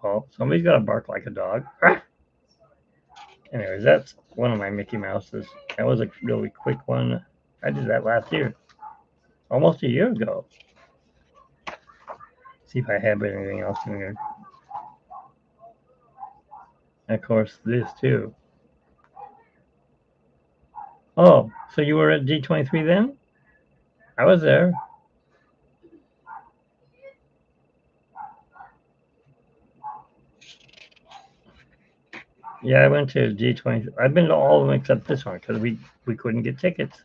Well, somebody's got to bark like a dog. Anyways, that's one of my Mickey Mouses. That was a really quick one. I did that last year, almost a year ago. See if I have anything else in here. And of course, this too. Oh, so you were at D23 then? I was there. Yeah, I went to D23. I've been to all of them except this one because we couldn't get tickets.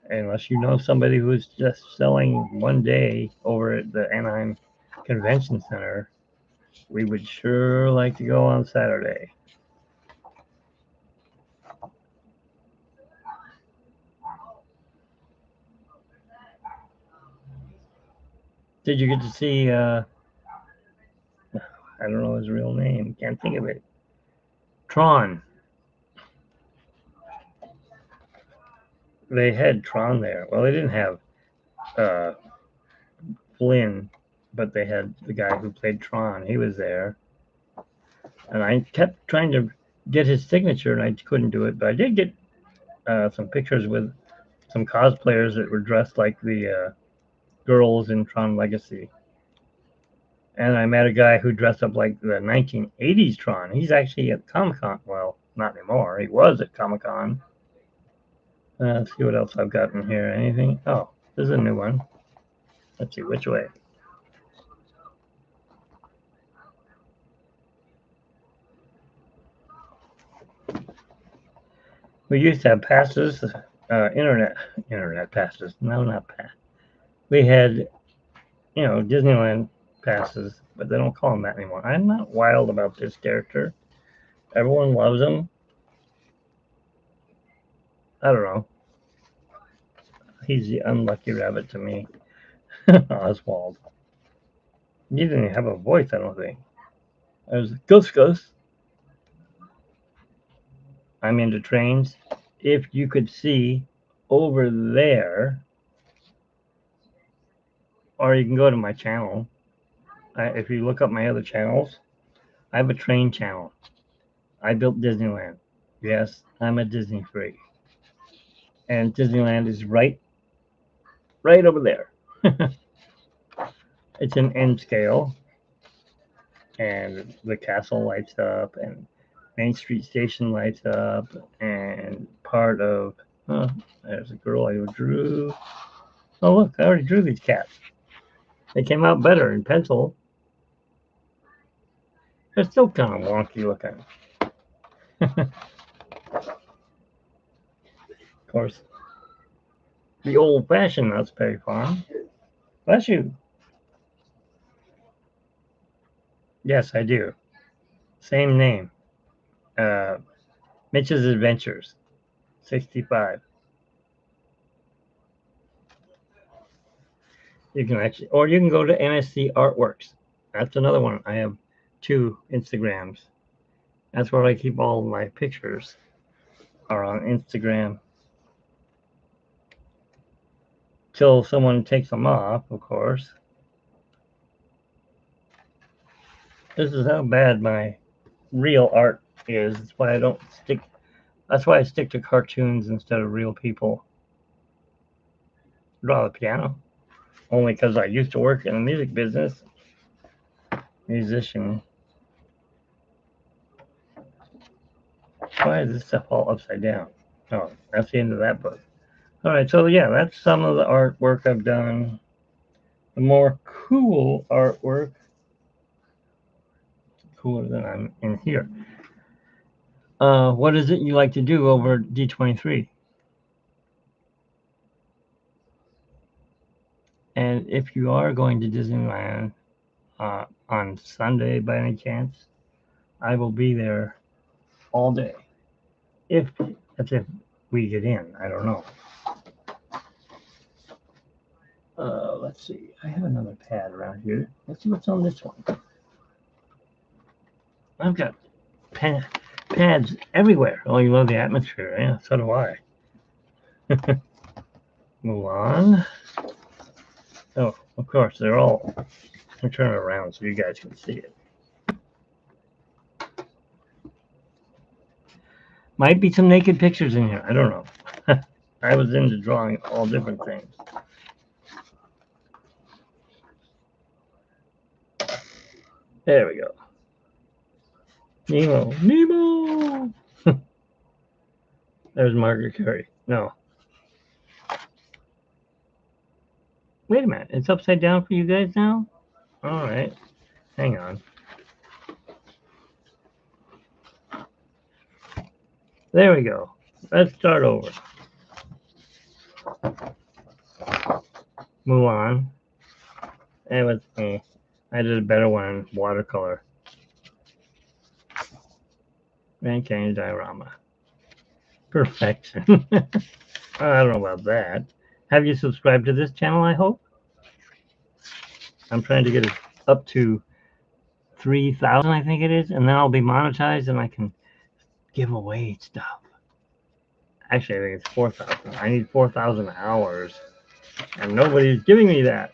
Unless you know somebody who's just selling one day over at the Anaheim Convention Center, we would sure like to go on Saturday. Did you get to see, I don't know his real name, can't think of it. Tron. They had Tron there. Well, they didn't have uh, Flynn, but they had the guy who played Tron. He was there. And I kept trying to get his signature, and I couldn't do it. But I did get some pictures with some cosplayers that were dressed like the girls in Tron Legacy. And I met a guy who dressed up like the 1980s Tron. He's actually at Comic-Con. Well, not anymore. He was at Comic-Con. Let's see what else I've got in here. Anything? Oh, This is a new one. Let's see, which way? We used to have passes, internet passes. No, not pass. We had, Disneyland passes, but they don't call them that anymore. I'm not wild about this character. Everyone loves him. I don't know. He's the unlucky rabbit to me. Oswald. He didn't even have a voice, I don't think. I was Ghost Ghost. I'm into trains. If you could see over there, or you can go to my channel. If you look up my other channels, I have a train channel. I built Disneyland. Yes, I'm a Disney freak. And Disneyland is right over there. It's an N scale. And the castle lights up, and Main Street Station lights up, and part of, there's a girl I drew. Oh, look, I already drew these cats. They came out better in pencil. They're still kind of wonky looking. Of course, the old-fashioned Knott's Berry Farm. Bless you. Yes, I do. Same name. Mitch's Adventures, 65. You can actually, or you can go to NSC Artworks. That's another one. I have 2 Instagrams. That's where I keep all my pictures, are on Instagram. Till someone takes them off, of course. This is how bad my real art is. That's why I stick to cartoons instead of real people. Draw the piano. Only because I used to work in the music business. Musician. Why is this stuff all upside down? Oh, that's the end of that book. All right, so yeah, that's some of the artwork I've done. The more cool artwork, cooler than I'm in here. What is it you like to do over D23? And if you are going to Disneyland on Sunday by any chance, I will be there all day. That's if we get in. I don't know. Let's see. I have another pad around here. Let's see what's on this one. I've got pads everywhere. Oh, you love the atmosphere. Yeah, so do I. Move on. Oh, of course, they're all. I'll turn it around so you guys can see it. Might be some naked pictures in here. I don't know. I was into drawing all different things. There we go. Nemo. There's Margaret Curry. No. Wait a minute. It's upside down for you guys now? All right. Hang on. There we go. Let's start over. Move on. That was me. I did a better one in watercolor. Grand Canyon diorama. Perfection. I don't know about that. Have you subscribed to this channel, I hope? I'm trying to get it up to 3,000, I think it is, and then I'll be monetized and I can give away stuff. Actually, I think it's 4,000. I need 4,000 hours, and nobody's giving me that.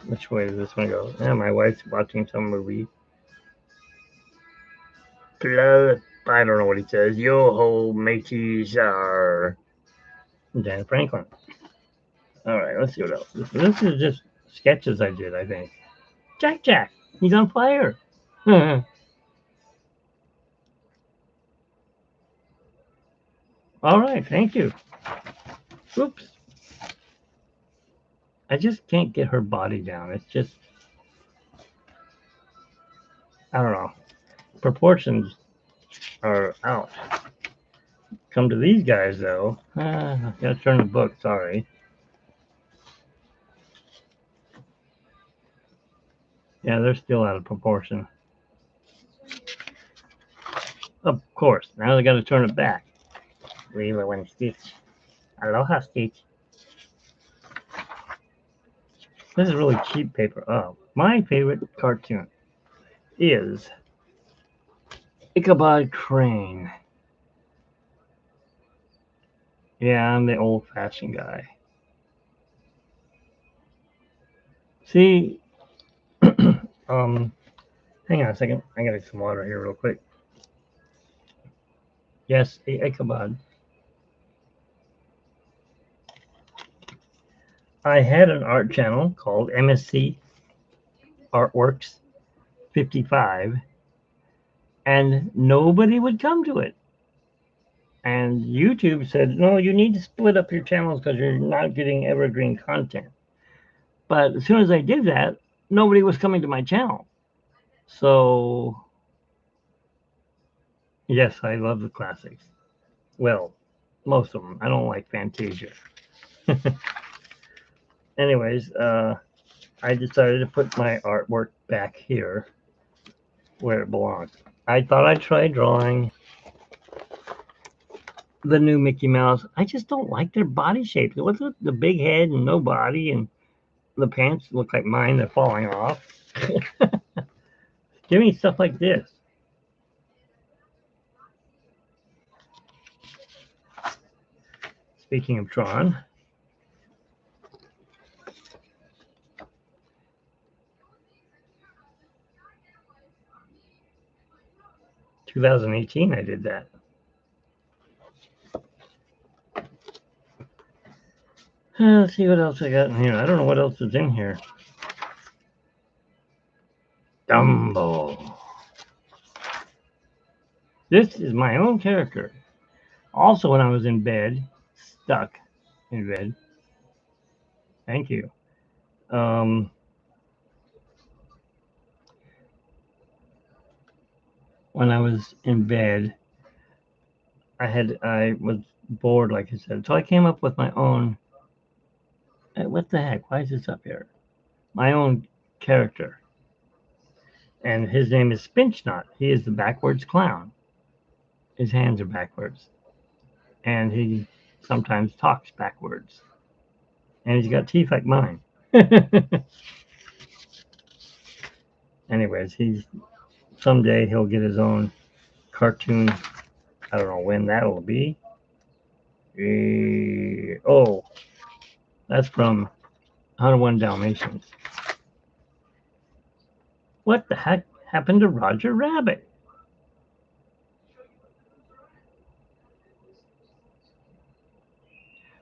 Which way does this one go? Yeah, my wife's watching some movie. I don't know what he says. Yo-ho, mateys are. Dan Franklin. All right, let's see what else. This is just sketches I did, I think. Jack, he's on fire. All right, thank you. Oops. I just can't get her body down. It's just, I don't know. Proportions are out. Come to these guys, though. Gotta turn the book, sorry. Yeah, they're still out of proportion. Of course. Now they gotta turn it back. Lilo and Stitch. Aloha, Stitch. This is really cheap paper. Oh, my favorite cartoon is Ichabod Crane. Yeah, I'm the old-fashioned guy. See, hang on a second. I gotta get some water here real quick. Yes, the Ichabod. I had an art channel called MSC Artworks 55, and nobody would come to it. And YouTube said, no, you need to split up your channels because you're not getting evergreen content. But as soon as I did that, nobody was coming to my channel. So, yes, I love the classics. Well, most of them. I don't like Fantasia. Anyways, I decided to put my artwork back here where it belongs. I thought I'd try drawing the new Mickey Mouse. I just don't like their body shape. What's with the big head and no body, and the pants look like mine. They're falling off. Give me stuff like this. Speaking of Tron, (2018) I did that. Let's see what else I got in here. I don't know what else is in here. Dumbo. This is my own character. Also, when I was in bed, stuck in bed. Thank you. When I was in bed, I was bored, like I said, so I came up with my own. What the heck? Why is this up here? My own character, and his name is Spinchnot. He is the backwards clown. His hands are backwards, and he sometimes talks backwards, and he's got teeth like mine. Anyways, someday he'll get his own cartoon. I don't know when that will be. Oh, that's from 101 Dalmatians. What the heck happened to Roger Rabbit?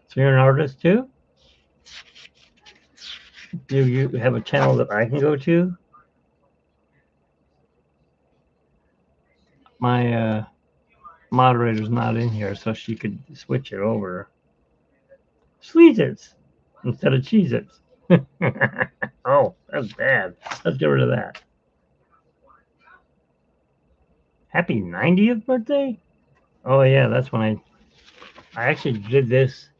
So you're an artist too? Do you have a channel that I can go to? My moderator's not in here, so she could switch it over. Sweezits instead of Cheez-Its. Oh, that's bad. Let's get rid of that. Happy 90th birthday? Oh yeah, that's when I actually did this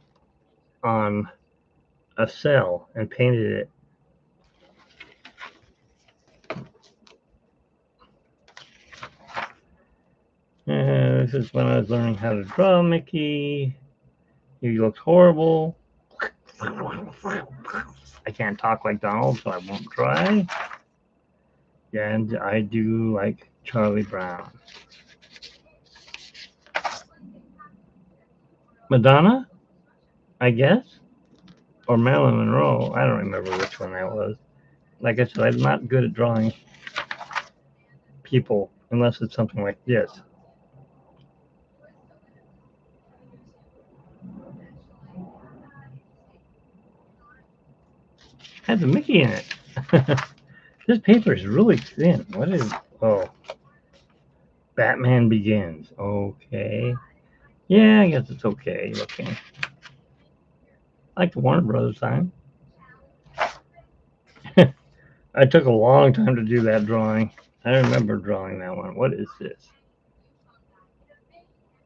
on a cell and painted it. This is when I was learning how to draw Mickey. He looks horrible. I can't talk like Donald, so I won't try. And I do like Charlie Brown. Madonna, I guess, or Marilyn Monroe. I don't remember which one that was. Like I said, I'm not good at drawing people unless it's something like this. Has a Mickey in it. This paper is really thin. What is? Oh, Batman Begins. Okay. Yeah, I guess it's okay looking. Like the Warner Brothers sign. I took a long time to do that drawing. I remember drawing that one. What is this?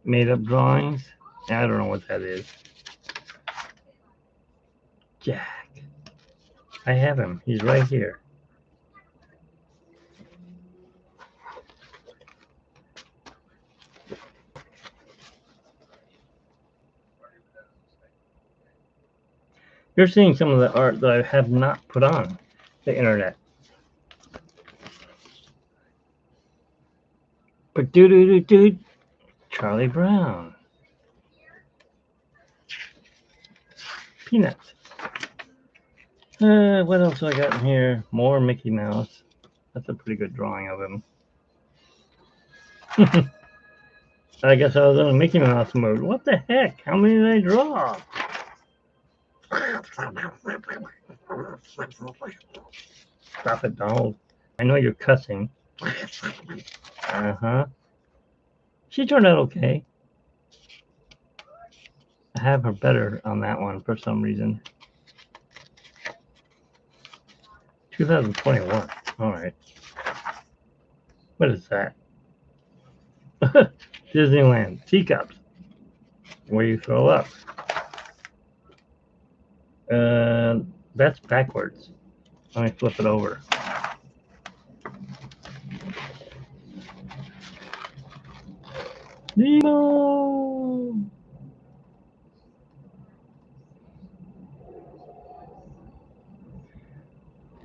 Made up drawings? I don't know what that is. Jack. I have him. He's right here. You're seeing some of the art that I have not put on the internet. But do Charlie Brown. Peanuts. What else do I got in here? More Mickey Mouse. That's a pretty good drawing of him. I guess I was in a Mickey Mouse mode. What the heck? How many did I draw? Stop it, Donald. I know you're cussing. Uh-huh. She turned out okay. I have her better on that one for some reason. 2021. All right. What is that? Disneyland. Teacups. Where you throw up. That's backwards. Let me flip it over. Nemo!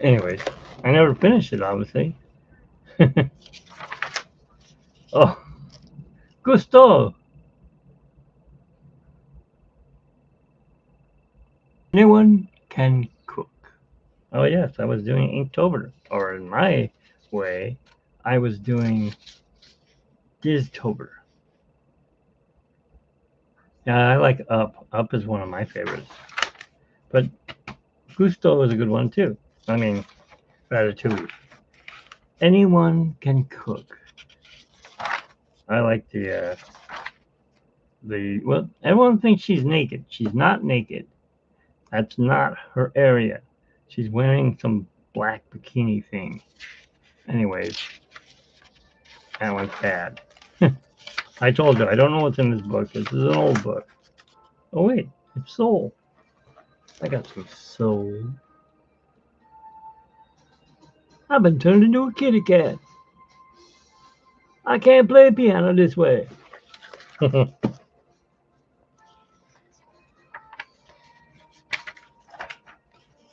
Anyways, I never finished it, obviously. Oh, Gusto! Anyone can cook. Oh, yes, I was doing Inktober. Or in my way, I was doing Diztober. Yeah, I like Up. Up is one of my favorites. But Gusto is a good one, too. I mean, Ratatouille. Anyone can cook. I like well, everyone thinks she's naked. She's not naked. That's not her area. She's wearing some black bikini thing. Anyways, that one's bad. I told you, I don't know what's in this book. This is an old book. Oh, wait, it's Soul. I got some Soul. I've been turned into a kitty cat. I can't play piano this way.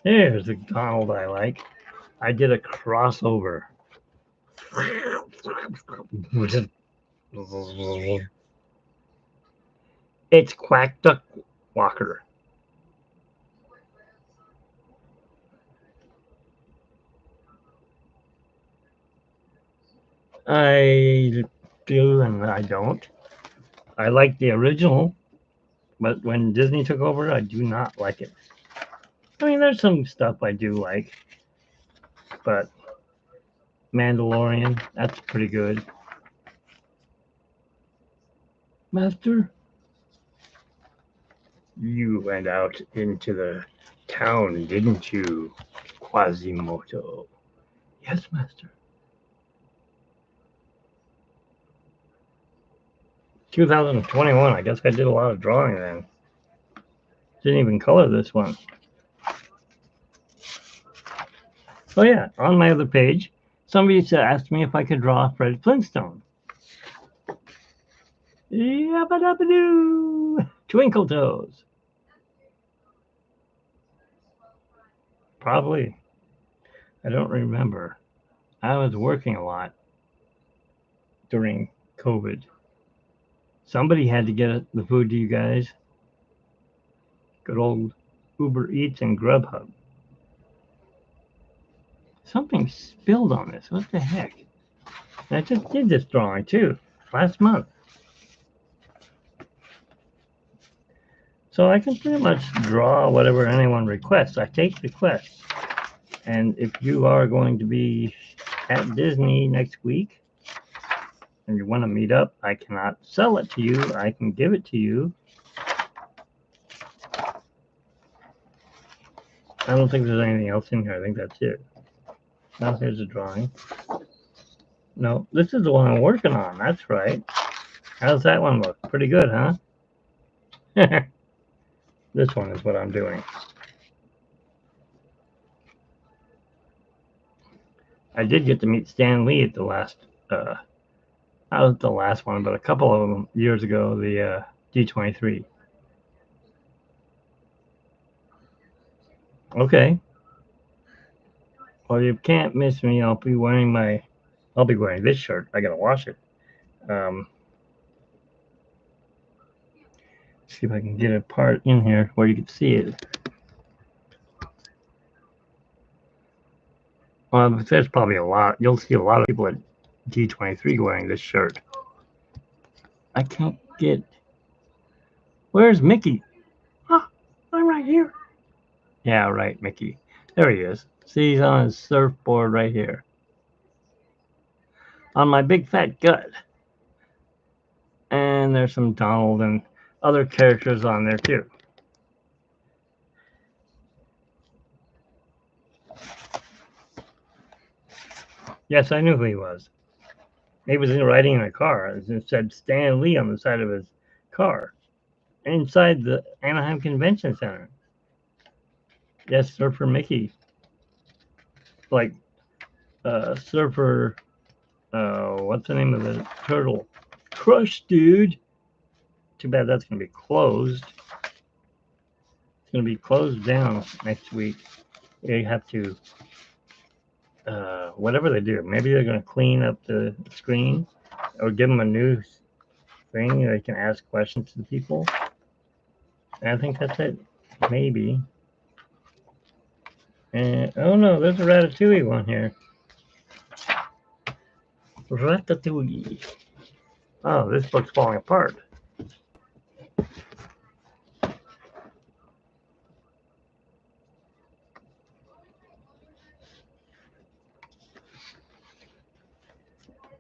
There's the Donald I like. I did a crossover. It's Quack Duck Walker. I do and I don't. I like the original, but when Disney took over, I do not like it. I mean, there's some stuff I do like, but Mandalorian, that's pretty good. Master, you went out into the town, didn't you, Quasimodo? Yes, Master. 2021, I guess I did a lot of drawing then. Didn't even color this one. Oh yeah, on my other page, somebody asked me if I could draw Fred Flintstone. Yabba-dabba-doo! Twinkle Toes. Probably. I don't remember. I was working a lot during COVID. Somebody had to get the food to you guys. Good old Uber Eats and Grubhub. Something spilled on this. What the heck? I just did this drawing too, last month. So I can pretty much draw whatever anyone requests. I take requests. And if you are going to be at Disney next week and you want to meet up, I cannot sell it to you. I can give it to you. I don't think there's anything else in here. I think that's it. Now here's a drawing. No, this is the one I'm working on. That's right. How's that one look? Pretty good, huh? This one is what I'm doing. I did get to meet Stan Lee at the last, not at the last one, but a couple of them years ago, the D23. Okay. Well, you can't miss me. I'll be wearing this shirt. I gotta wash it. See if I can get a part in here where you can see it. Well, there's probably a lot. You'll see a lot of people at D23 wearing this shirt. I can't get. Where's Mickey? Ah, I'm right here. Yeah, right, Mickey. There he is. See, he's on his surfboard right here. On my big fat gut. And there's some Donald and other characters on there too. Yes, I knew who he was. He was riding in a car. It said Stan Lee on the side of his car. Inside the Anaheim Convention Center. Yes, Surfer Mickey. Like, Surfer, what's the name of the turtle? Crush, dude. Too bad that's going to be closed. It's going to be closed down next week. They have to, whatever they do, maybe they're going to clean up the screen or give them a new thing. They can ask questions to the people. And I think that's it. Maybe. And, oh no, there's a Ratatouille one here. Ratatouille. Oh, this book's falling apart.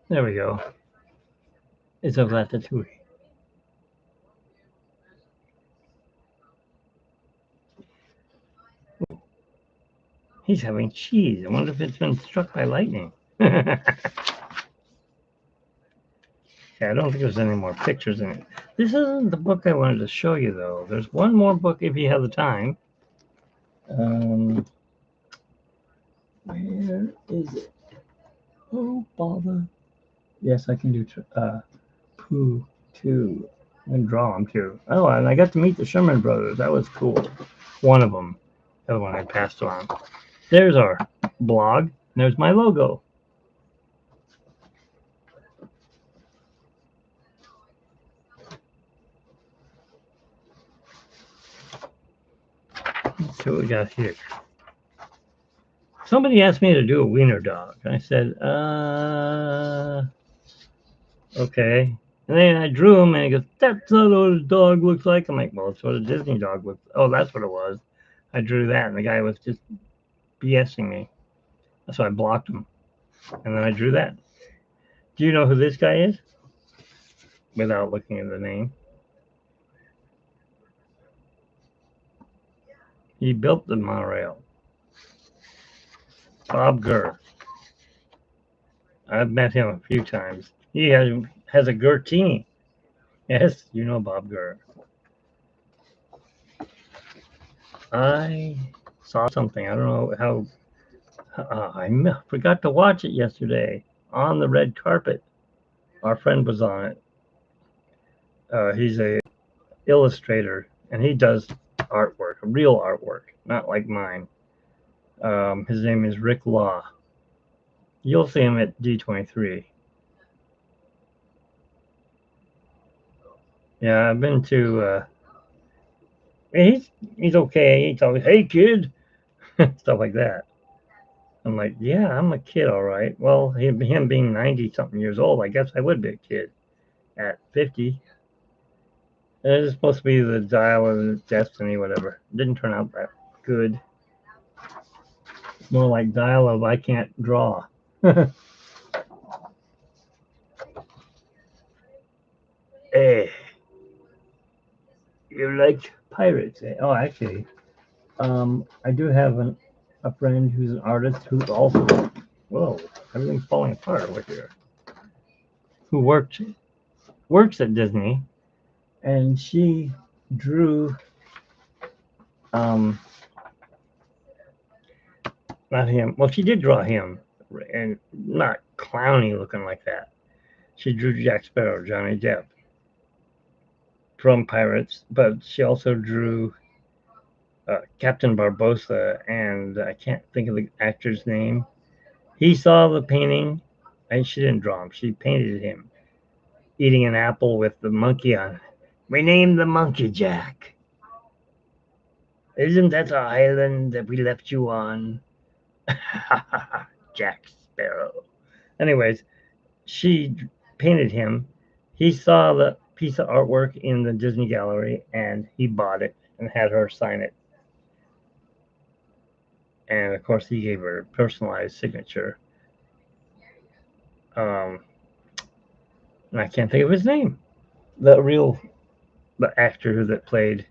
There we go. It's a Ratatouille. He's having cheese. I wonder if it's been struck by lightning. Yeah, I don't think there's any more pictures in it. This isn't the book I wanted to show you, though. There's one more book if you have the time. Where is it? Oh, bother. Yes, I can do Pooh, too. And draw them, too. Oh, and I got to meet the Sherman brothers. That was cool. One of them. The other one I passed on. There's our blog. There's my logo. Let's see what we got here. Somebody asked me to do a wiener dog. I said, okay. And then I drew him, and he goes, that's not what a dog looks like. I'm like, well, it's what a Disney dog looks like. Oh, that's what it was. I drew that, and the guy was just BSing me. So I blocked him. And then I drew that. Do you know who this guy is? Without looking at the name. He built the monorail. Bob Gurr. I've met him a few times. He has a Gurtini. Yes, you know Bob Gurr. I saw something. I don't know how. I forgot to watch it yesterday on the red carpet. Our friend was on it. He's a illustrator, and he does artwork, real artwork, not like mine. His name is Rick Law. You'll see him at D23. Yeah, I've been to. He's okay. He's always, hey kid, stuff like that. I'm like, yeah, I'm a kid, all right. Well, him being 90 something years old, I guess I would be a kid at 50. It's supposed to be the dial of destiny, whatever. It didn't turn out that good. It's more like dial of I can't draw. Hey, you like pirates? Eh? Oh, actually, I do have a friend who's an artist who also, whoa, everything's falling apart over here, who works at Disney, and she drew, um, not him, well, she did draw him, and not clowny looking like that. She drew Jack Sparrow, Johnny Depp, from Pirates, but she also drew Captain Barbossa, and I can't think of the actor's name. He saw the painting, and she didn't draw him. She painted him eating an apple with the monkey on it. We named the monkey Jack. Isn't that the island that we left you on? Jack Sparrow. Anyways, she painted him. He saw the piece of artwork in the Disney gallery, and he bought it and had her sign it. And of course, he gave her a personalized signature. And I can't think of his name. The actor that played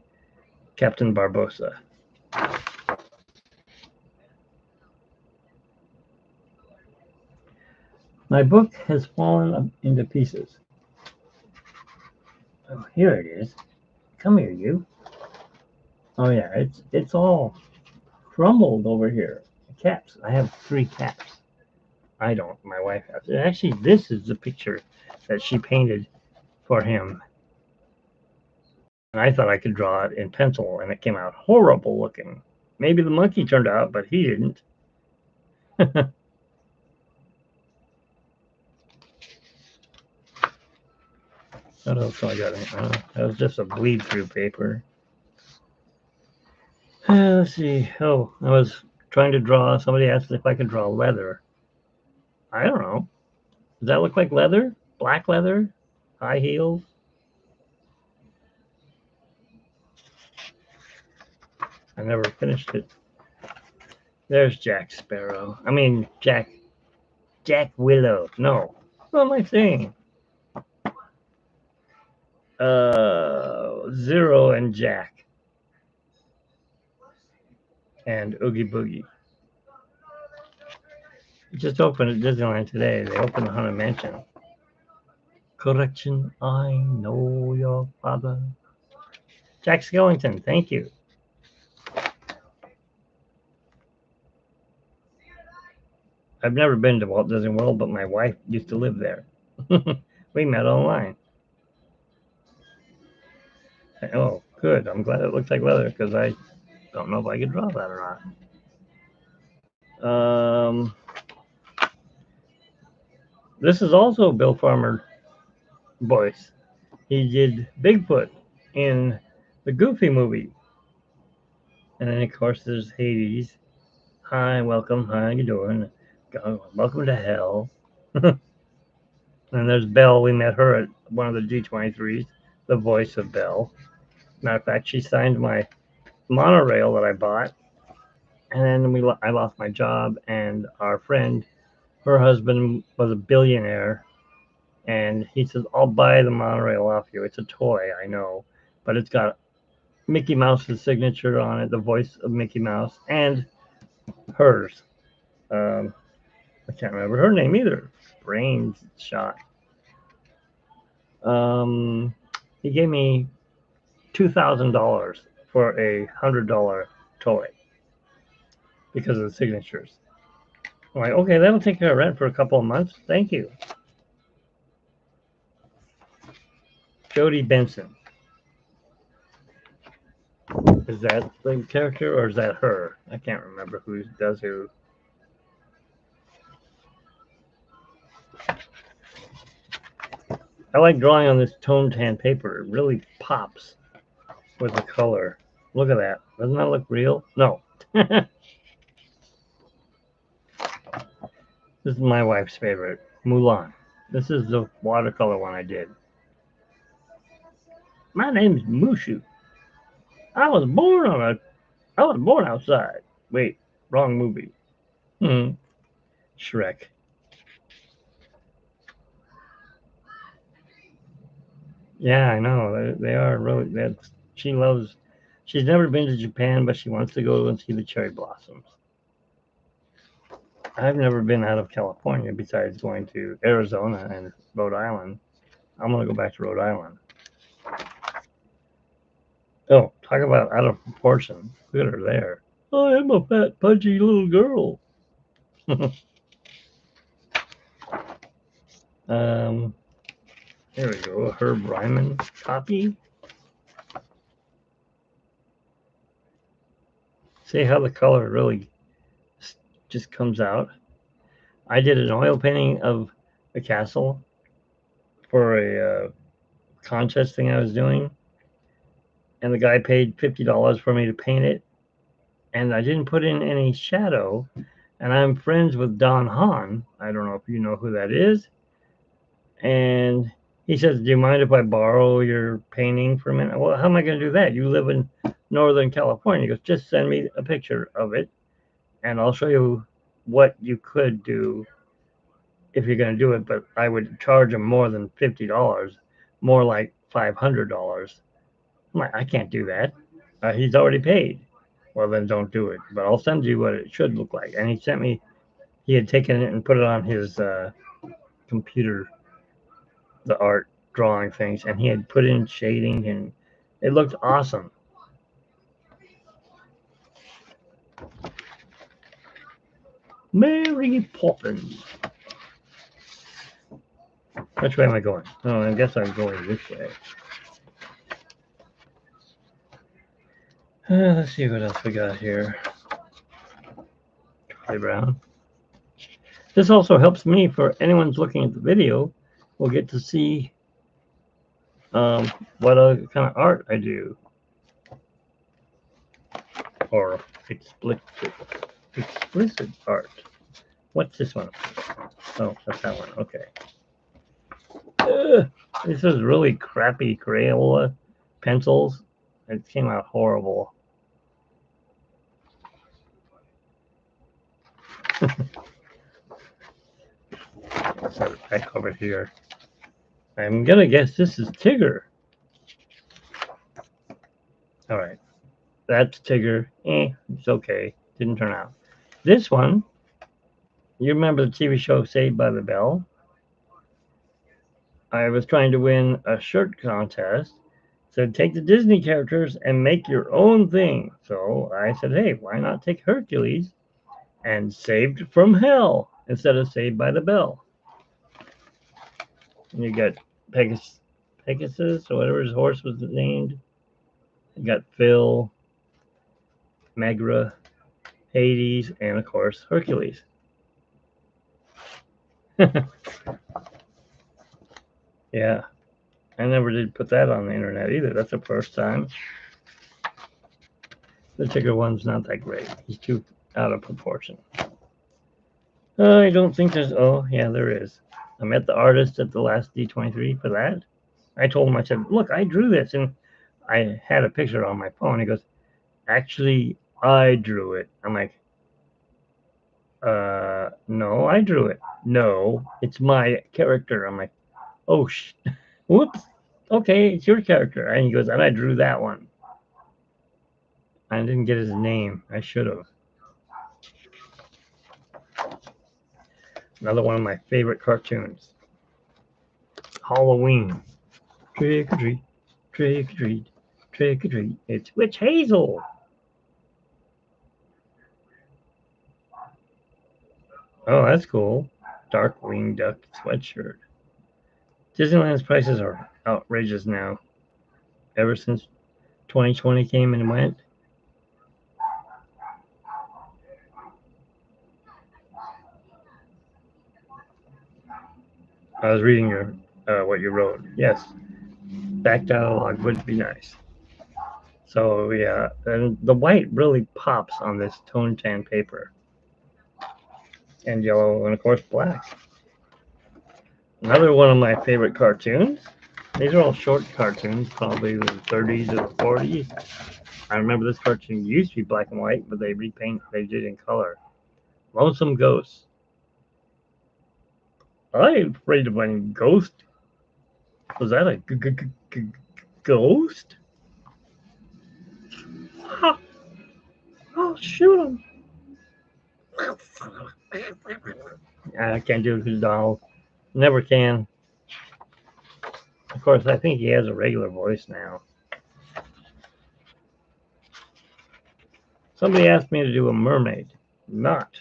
Captain Barbossa. My book has fallen into pieces. Oh, here it is. Come here, you. Oh yeah, it's all crumbled over here. Caps. I have 3 caps. I don't. My wife has. Actually, this is the picture that she painted for him. And I thought I could draw it in pencil, and it came out horrible looking. Maybe the monkey turned out, but he didn't. What else I got? That was just a bleed through paper. Let's see. Oh, I was trying to draw. Somebody asked if I could draw leather. I don't know. Does that look like leather? Black leather? High heels? I never finished it. There's Jack Sparrow. I mean, Jack Willow. No. What am I saying? Zero and Jack. And Oogie Boogie. It just opened at Disneyland today. They opened the Haunted Mansion. Correction, I know your father. Jack Skellington, thank you. I've never been to Walt Disney World, but my wife used to live there. We met online. Oh, good. I'm glad it looks like leather because I don't know if I could draw that or not. This is also Bill Farmer voice. He did Bigfoot in the Goofy movie. And then, of course, there's Hades. Hi, welcome. How you doing? Welcome to hell. And there's Belle. We met her at one of the D23s, the voice of Belle. Matter of fact, she signed my monorail that I bought. And then I lost my job, and our friend, her husband was a billionaire, and he says, I'll buy the monorail off you. It's a toy, I know, but it's got Mickey Mouse's signature on it, the voice of Mickey Mouse, and hers. I can't remember her name either. Brains shot. He gave me $2,000 for a $100 toy because of the signatures. I'm like, okay, that'll take care of rent for a couple of months. Thank you. Jody Benson. Is that the character or is that her? I can't remember who does who. I like drawing on this tone tan paper. It really pops with the color. Look at that. Doesn't that look real? No. This is my wife's favorite, Mulan. This is the watercolor one I did. My name's Mushu. I was born outside. Wait, wrong movie. Shrek. Yeah, I know. They are really. She loves She's never been to Japan, but she wants to go and see the cherry blossoms. I've never been out of California besides going to Arizona and Rhode Island. I'm going to go back to Rhode Island. Oh, talk about out of proportion. Look at her there. I am a fat, pudgy little girl. Here we go. Herb Ryman copy. See how the color really just comes out. I did an oil painting of a castle for a contest thing I was doing, and the guy paid $50 for me to paint it, and I didn't put in any shadow. And I'm friends with Don Hahn. I don't know if you know who that is. And he says, "Do you mind if I borrow your painting for a minute?" Well, how am I going to do that? You live in Northern California. He goes, "Just send me a picture of it, and I'll show you what you could do if you're going to do it." But I would charge him more than $50, more like $500. I'm like, I can't do that. He's already paid. Well, then don't do it. But I'll send you what it should look like. And he sent me, he had taken it and put it on his computer, the art drawing things, and he had put in shading, and it looked awesome. Mary Poppins. Which way am I going? Oh, I guess I'm going this way. Let's see what else we got here. Charlie Brown. This also helps me for anyone's looking at the video. We'll get to see what kind of art I do. Or explicit art. What's this one? Oh, that's that one. Okay. This is really crappy Crayola pencils. It came out horrible. Let's have it back over here. I'm gonna guess this is Tigger. All right, that's Tigger. It's okay. Didn't turn out. This one, you remember the TV show Saved by the Bell? I was trying to win a shirt contest. So take the Disney characters and make your own thing. So I said, hey, why not take Hercules and Saved from Hell instead of Saved by the Bell? And you got Pegasus, or whatever his horse was named. You got Phil, Megra, Hades, and of course Hercules. Yeah, I never did put that on the internet either. That's the first time. The Tigger one's not that great. He's too out of proportion. I don't think there's. Oh, yeah, there is. I met the artist at the last D23 for that. I told him, I said, look, I drew this, and I had a picture on my phone. He goes, actually, I drew it. I'm like, no, I drew it. No, it's my character. I'm like, oh, whoops. Okay, it's your character. And he goes, and I drew that one. I didn't get his name. I should have. Another one of my favorite cartoons. Halloween. Trick or treat, trick or treat, trick or treat. It's Witch Hazel. Oh, that's cool. Darkwing Duck sweatshirt. Disneyland's prices are outrageous now. Ever since 2020 came and went. I was reading your what you wrote. Yes, back dialogue would be nice. So yeah, and the white really pops on this tone tan paper, and yellow, and of course black. Another one of my favorite cartoons. These are all short cartoons, probably the 30s or the 40s. I remember this cartoon used to be black and white, but they did in color. Lonesome Ghost. I ain't afraid of any ghost. Was that a ghost? Shoot him. I can't do it because Donald never can. Of course, I think he has a regular voice now. Somebody asked me to do a mermaid, not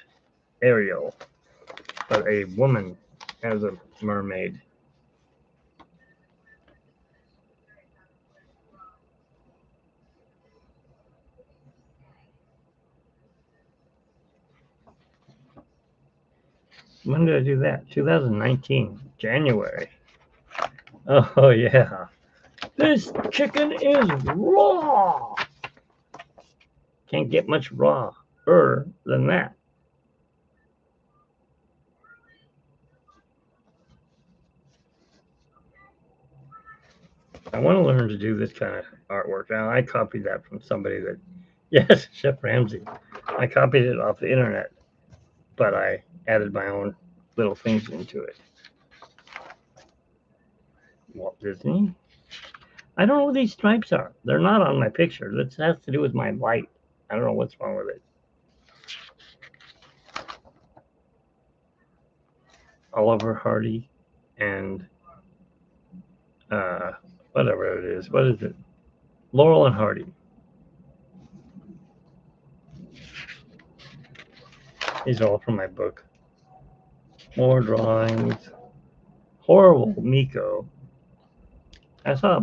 Ariel, but a woman as a mermaid. When did I do that? 2019, January. Oh, yeah. This chicken is raw. Can't get much rawer than that. I want to learn to do this kind of artwork. Now, I copied that from somebody that, yes, Chef Ramsay. I copied it off the internet, but I added my own little things into it. Walt Disney. I don't know what these stripes are. They're not on my picture. This has to do with my light. I don't know what's wrong with it. Oliver Hardy and whatever it is. What is it? Laurel and Hardy. These are all from my book. More drawings. Horrible Miko. I saw a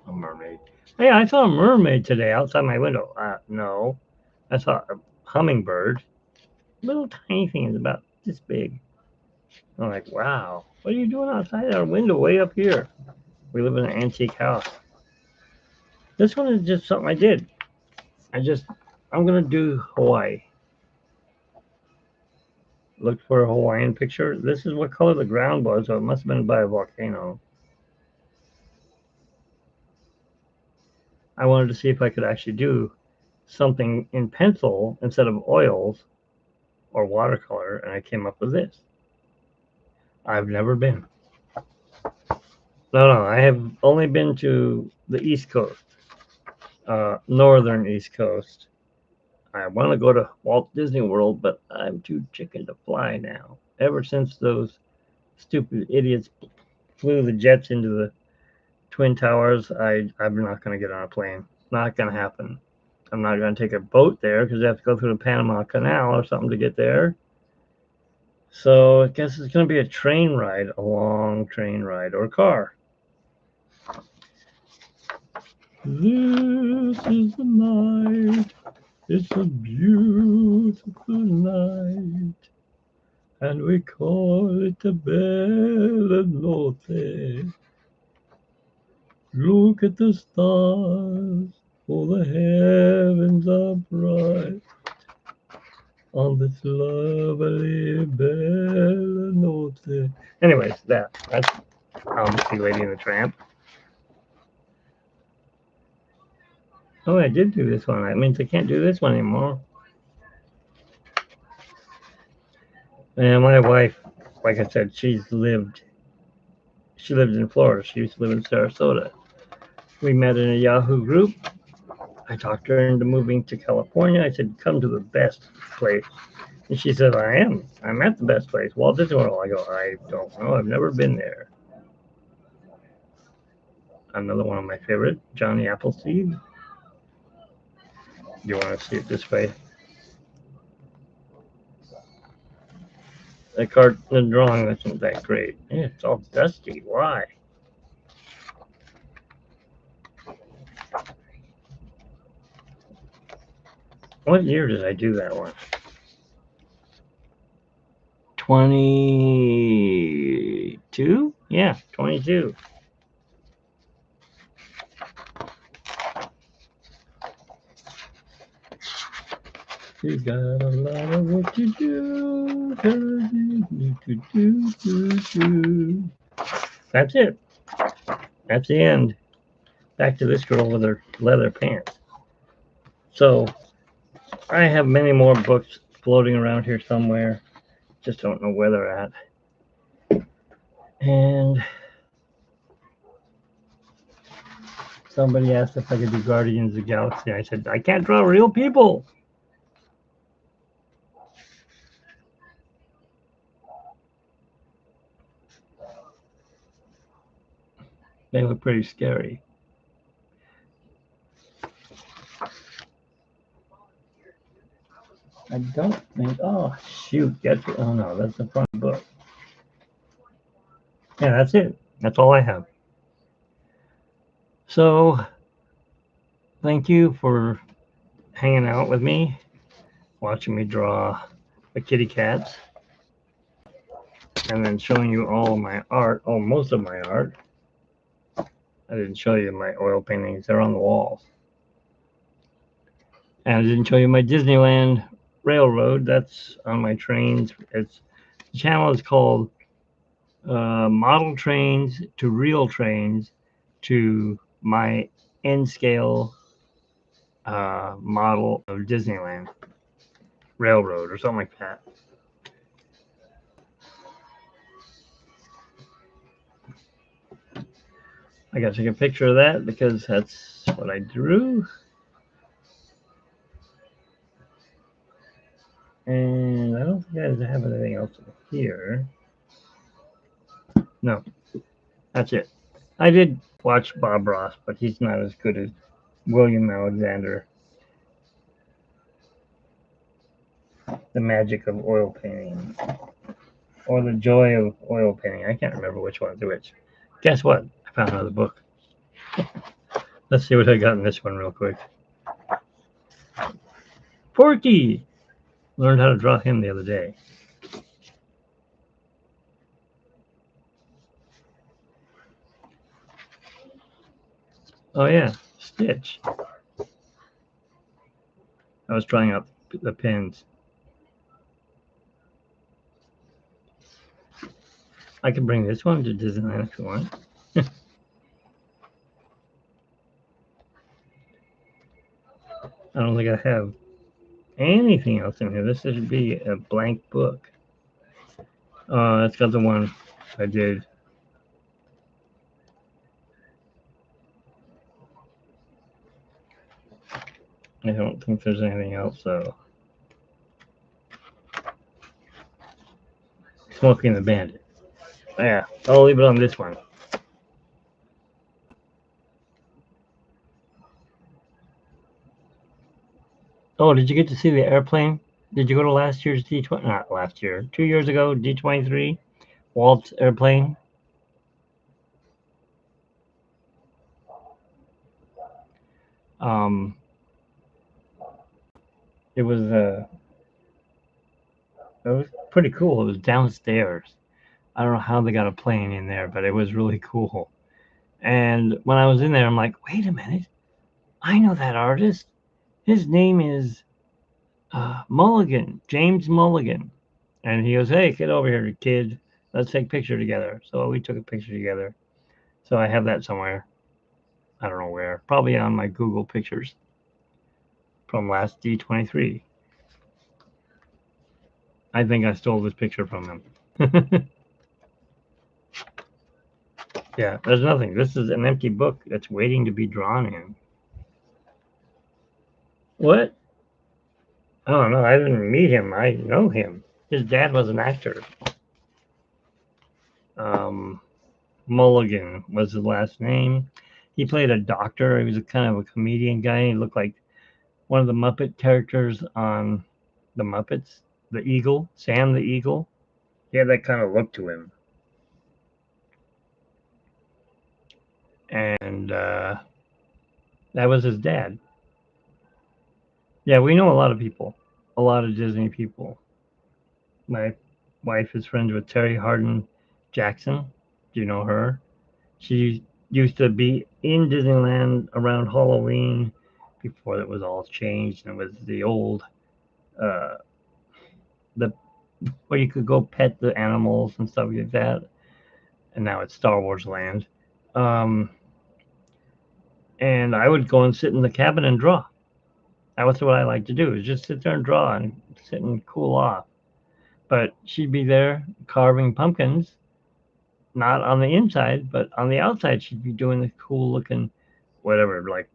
mermaid. Hey, I saw a mermaid today outside my window. No. I saw a hummingbird. Little tiny thing is about this big. I'm like, wow. What are you doing outside our window way up here? We live in an antique house. This one is just something I did. I'm going to do Hawaii. Looked for a Hawaiian picture. This is what color the ground was, so it must have been by a volcano. I wanted to see if I could actually do something in pencil instead of oils or watercolor, and I came up with this. I've never been. No, I have only been to the East Coast, northern East Coast. I want to go to Walt Disney World, but I'm too chicken to fly now. Ever since those stupid idiots flew the jets into the Twin Towers, I'm not going to get on a plane. Not going to happen. I'm not going to take a boat there because I have to go through the Panama Canal or something to get there. So I guess it's going to be a train ride, a long train ride, or a car. This is the night. It's a beautiful night. And we call it the Bella Notte. Look at the stars, for the heavens are bright. On this lovely Bella Notte. Anyways, that's See Lady and the Tramp. Oh, I did do this one. That means I can't do this one anymore. And my wife, like I said, she lived in Florida. She used to live in Sarasota. We met in a Yahoo group. I talked her into moving to California. I said, come to the best place. And she said, I'm at the best place, Walt Disney World. I go, I don't know. I've never been there. Another one of my favorite, Johnny Appleseed. You want to see it this way? The drawing isn't that great. Yeah, it's all dusty. Why? What year did I do that one? 22? Yeah, 22. You got a lot of work to do. That's it. That's the end. Back to this girl with her leather pants. So I have many more books floating around here somewhere. Just don't know where they're at. And somebody asked if I could do Guardians of the Galaxy. I said, I can't draw real people. They look pretty scary. I don't think. Oh shoot! Oh no, that's the front book. Yeah, that's it. That's all I have. So thank you for hanging out with me, watching me draw the kitty cats, and then showing you all my art. Oh, most of my art. I didn't show you my oil paintings. They're on the walls. And I didn't show you my Disneyland railroad. That's on my trains. The channel is called Model Trains to Real Trains to my N scale model of Disneyland railroad or something like that. I got to take a picture of that because that's what I drew. And I don't think I have anything else here. No, that's it. I did watch Bob Ross, but he's not as good as William Alexander. The magic of oil painting. Or the joy of oil painting. I can't remember which one's which. Guess what? I found another book. Let's see what I got in this one real quick. Porky! Learned how to draw him the other day. Oh yeah, Stitch. I was trying out the pins. I can bring this one to Disneyland if you want. I don't think I have anything else in here. This should be a blank book. It's got the one I did. I don't think there's anything else though. Smoking the Bandit. Yeah, I'll leave it on this one. Oh, did you get to see the airplane? Did you go to last year's D20? Not last year, 2 years ago, D23, Walt's airplane? Um, it was pretty cool. It was downstairs. I don't know how they got a plane in there, but it was really cool. And when I was in there, I'm like, wait a minute, I know that artist. His name is Mulligan, James Mulligan. And he goes, hey, get over here, kid. Let's take a picture together. So we took a picture together. So I have that somewhere. I don't know where. Probably on my Google pictures from last D23. I think I stole this picture from him. Yeah, there's nothing. This is an empty book that's waiting to be drawn in. What? Oh no, I didn't meet him. I know him. His dad was an actor. Um, Mulligan was his last name. He played a doctor. He was a kind of a comedian guy. He looked like one of the Muppet characters on the Muppets. The Eagle, Sam the Eagle. He had that kind of look to him. And that was his dad. Yeah, we know a lot of people, a lot of Disney people. My wife is friends with Terry Hardin Jackson. Do you know her? She used to be in Disneyland around Halloween before it was all changed and it was the old uh, the where you could go pet the animals and stuff like that. And now it's Star Wars Land. Um, and I would go and sit in the cabin and draw. That was what I like to do, is just sit there and draw and sit and cool off. But she'd be there carving pumpkins, not on the inside, but on the outside. She'd be doing the cool looking, whatever, like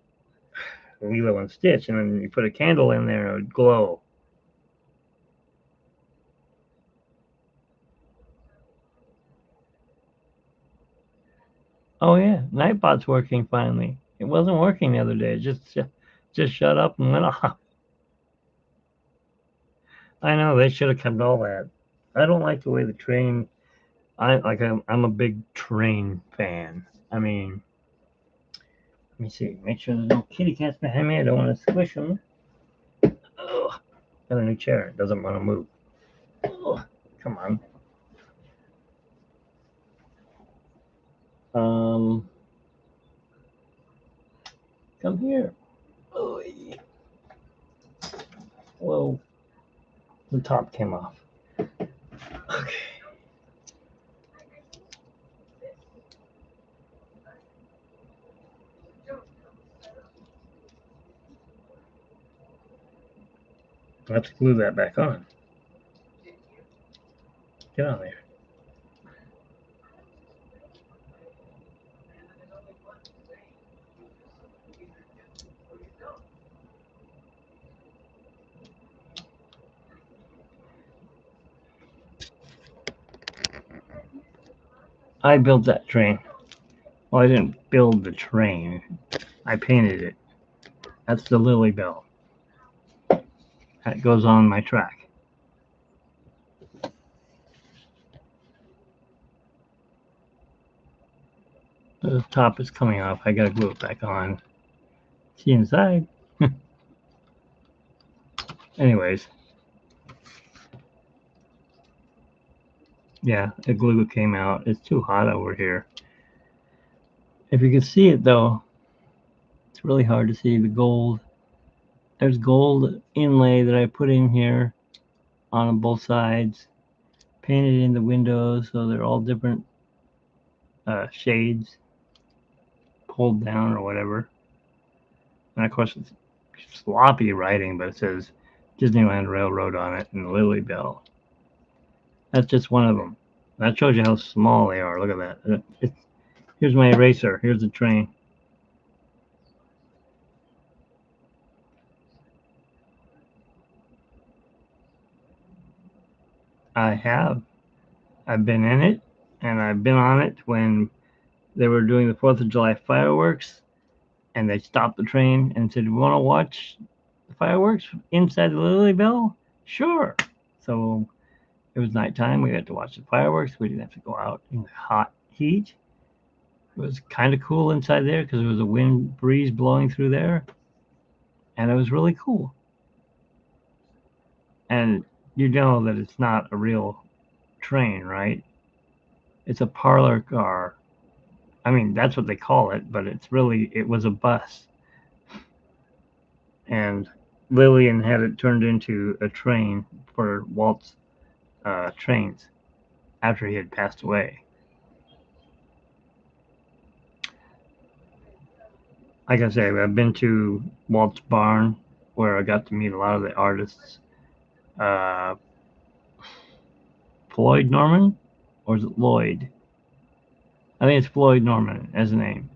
Lilo and Stitch, and then you put a candle in there and it would glow. Oh yeah, Nightbot's working finally. It wasn't working the other day. It just shut up and went off. I know they should have kept all that. I don't like the way the train. I'm a big train fan. I mean, let me see. Make sure there's no kitty cats behind me. I don't want to squish them. Ugh. Got a new chair. It doesn't want to move. Ugh. Come on. Um, come here. Oh, whoa. The top came off. Okay. I have to glue that back on. Get on there. I built that train. Well, I didn't build the train. I painted it. That's the Lily Bell. That goes on my track. The top is coming off. I gotta glue it back on. See inside. Anyways, yeah, the glue came out. It's too hot over here. If you can see it though, it's really hard to see the gold. There's gold inlay that I put in here on both sides, painted in the windows so they're all different shades, pulled down or whatever. And of course, it's sloppy writing, but it says Disneyland Railroad on it and Lily Bell. That's just one of them. That shows you how small they are. Look at that. Here's my eraser. Here's the train. I have. I've been in it, and I've been on it when they were doing the 4th of July fireworks, and they stopped the train and said, "You want to watch the fireworks inside the Lily Bell?" Sure. So it was nighttime. We got to watch the fireworks. We didn't have to go out in the hot heat. It was kind of cool inside there because there was a wind breeze blowing through there, and it was really cool. And you know that it's not a real train, right? It's a parlor car. I mean, that's what they call it, but it was a bus. And Lillian had it turned into a train for Walt's trains after he had passed away. Like I say, I've been to Walt's barn where I got to meet a lot of the artists. Uh, Floyd Norman, or is it Lloyd? I think it's Floyd Norman as a name.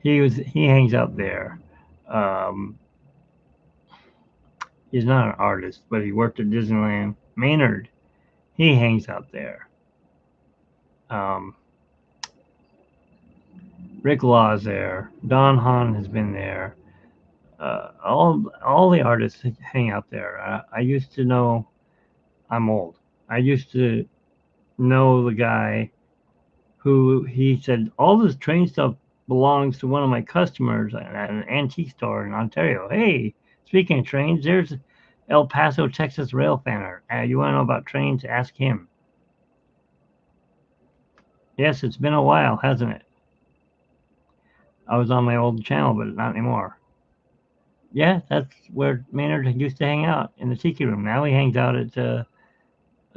He hangs out there. Um, he's not an artist, but he worked at Disneyland. Maynard, he hangs out there. Um, Rick Law's there. Don Hahn has been there. All the artists hang out there. I used to know. I'm old. I used to know the guy who he said all this train stuff belongs to one of my customers at an antique store in Ontario. Hey, speaking of trains, there's El Paso, Texas rail fanner. You want to know about trains? Ask him. Yes, it's been a while, hasn't it? I was on my old channel, but not anymore. Yeah, that's where Maynard used to hang out in the tiki room. Now he hangs out at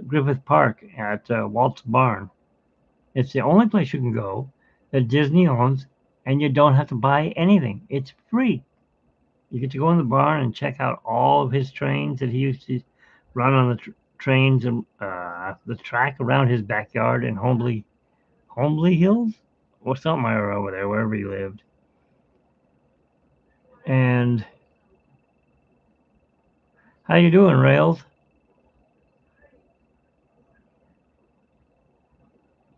Griffith Park at Walt's Barn. It's the only place you can go that Disney owns, and you don't have to buy anything. It's free. You get to go in the barn and check out all of his trains that he used to run on the trains and the track around his backyard in Homely Hills or something over there, wherever he lived. And how you doing, Rails?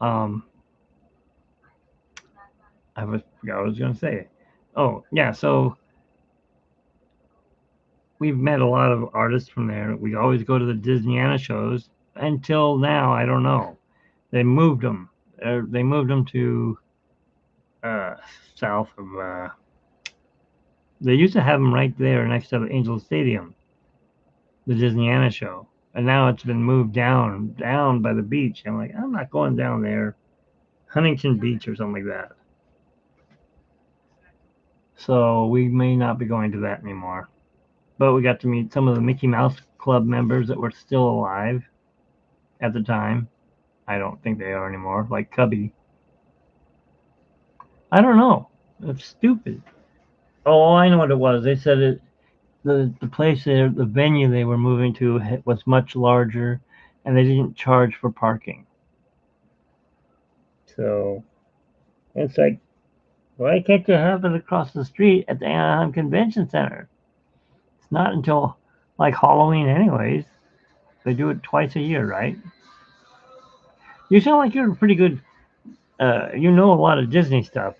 Um, forgot what I was going to say. Oh, yeah. So we've met a lot of artists from there. We always go to the Disneyana shows. Until now, I don't know. They moved them. They moved them to uh, south of. They used to have them right there next to the Angel Stadium, the Disneyana show, and now it's been moved down by the beach. I'm like, I'm not going down there, Huntington Beach or something like that. So we may not be going to that anymore. But we got to meet some of the Mickey Mouse Club members that were still alive at the time. I don't think they are anymore, like Cubby. I don't know. It's stupid. Oh, I know what it was. They said the place there, the venue they were moving to was much larger, and they didn't charge for parking. So it's like, why can't you have it across the street at the Anaheim Convention Center? It's not until like Halloween, anyways. They do it twice a year, right? You sound like you're a pretty good. You know a lot of Disney stuff.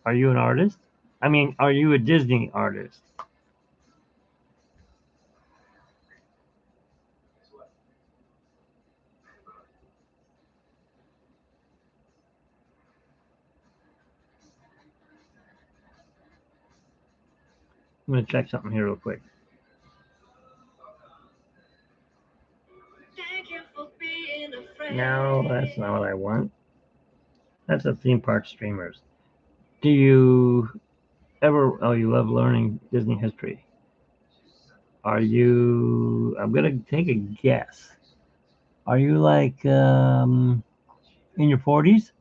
Are you an artist? I mean, are you a Disney artist? I'm gonna check something here real quick. No, that's not what I want. That's a theme park streamers. Do you ever? Oh, you love learning Disney history. Are you? I'm gonna take a guess. Are you like in your 40s?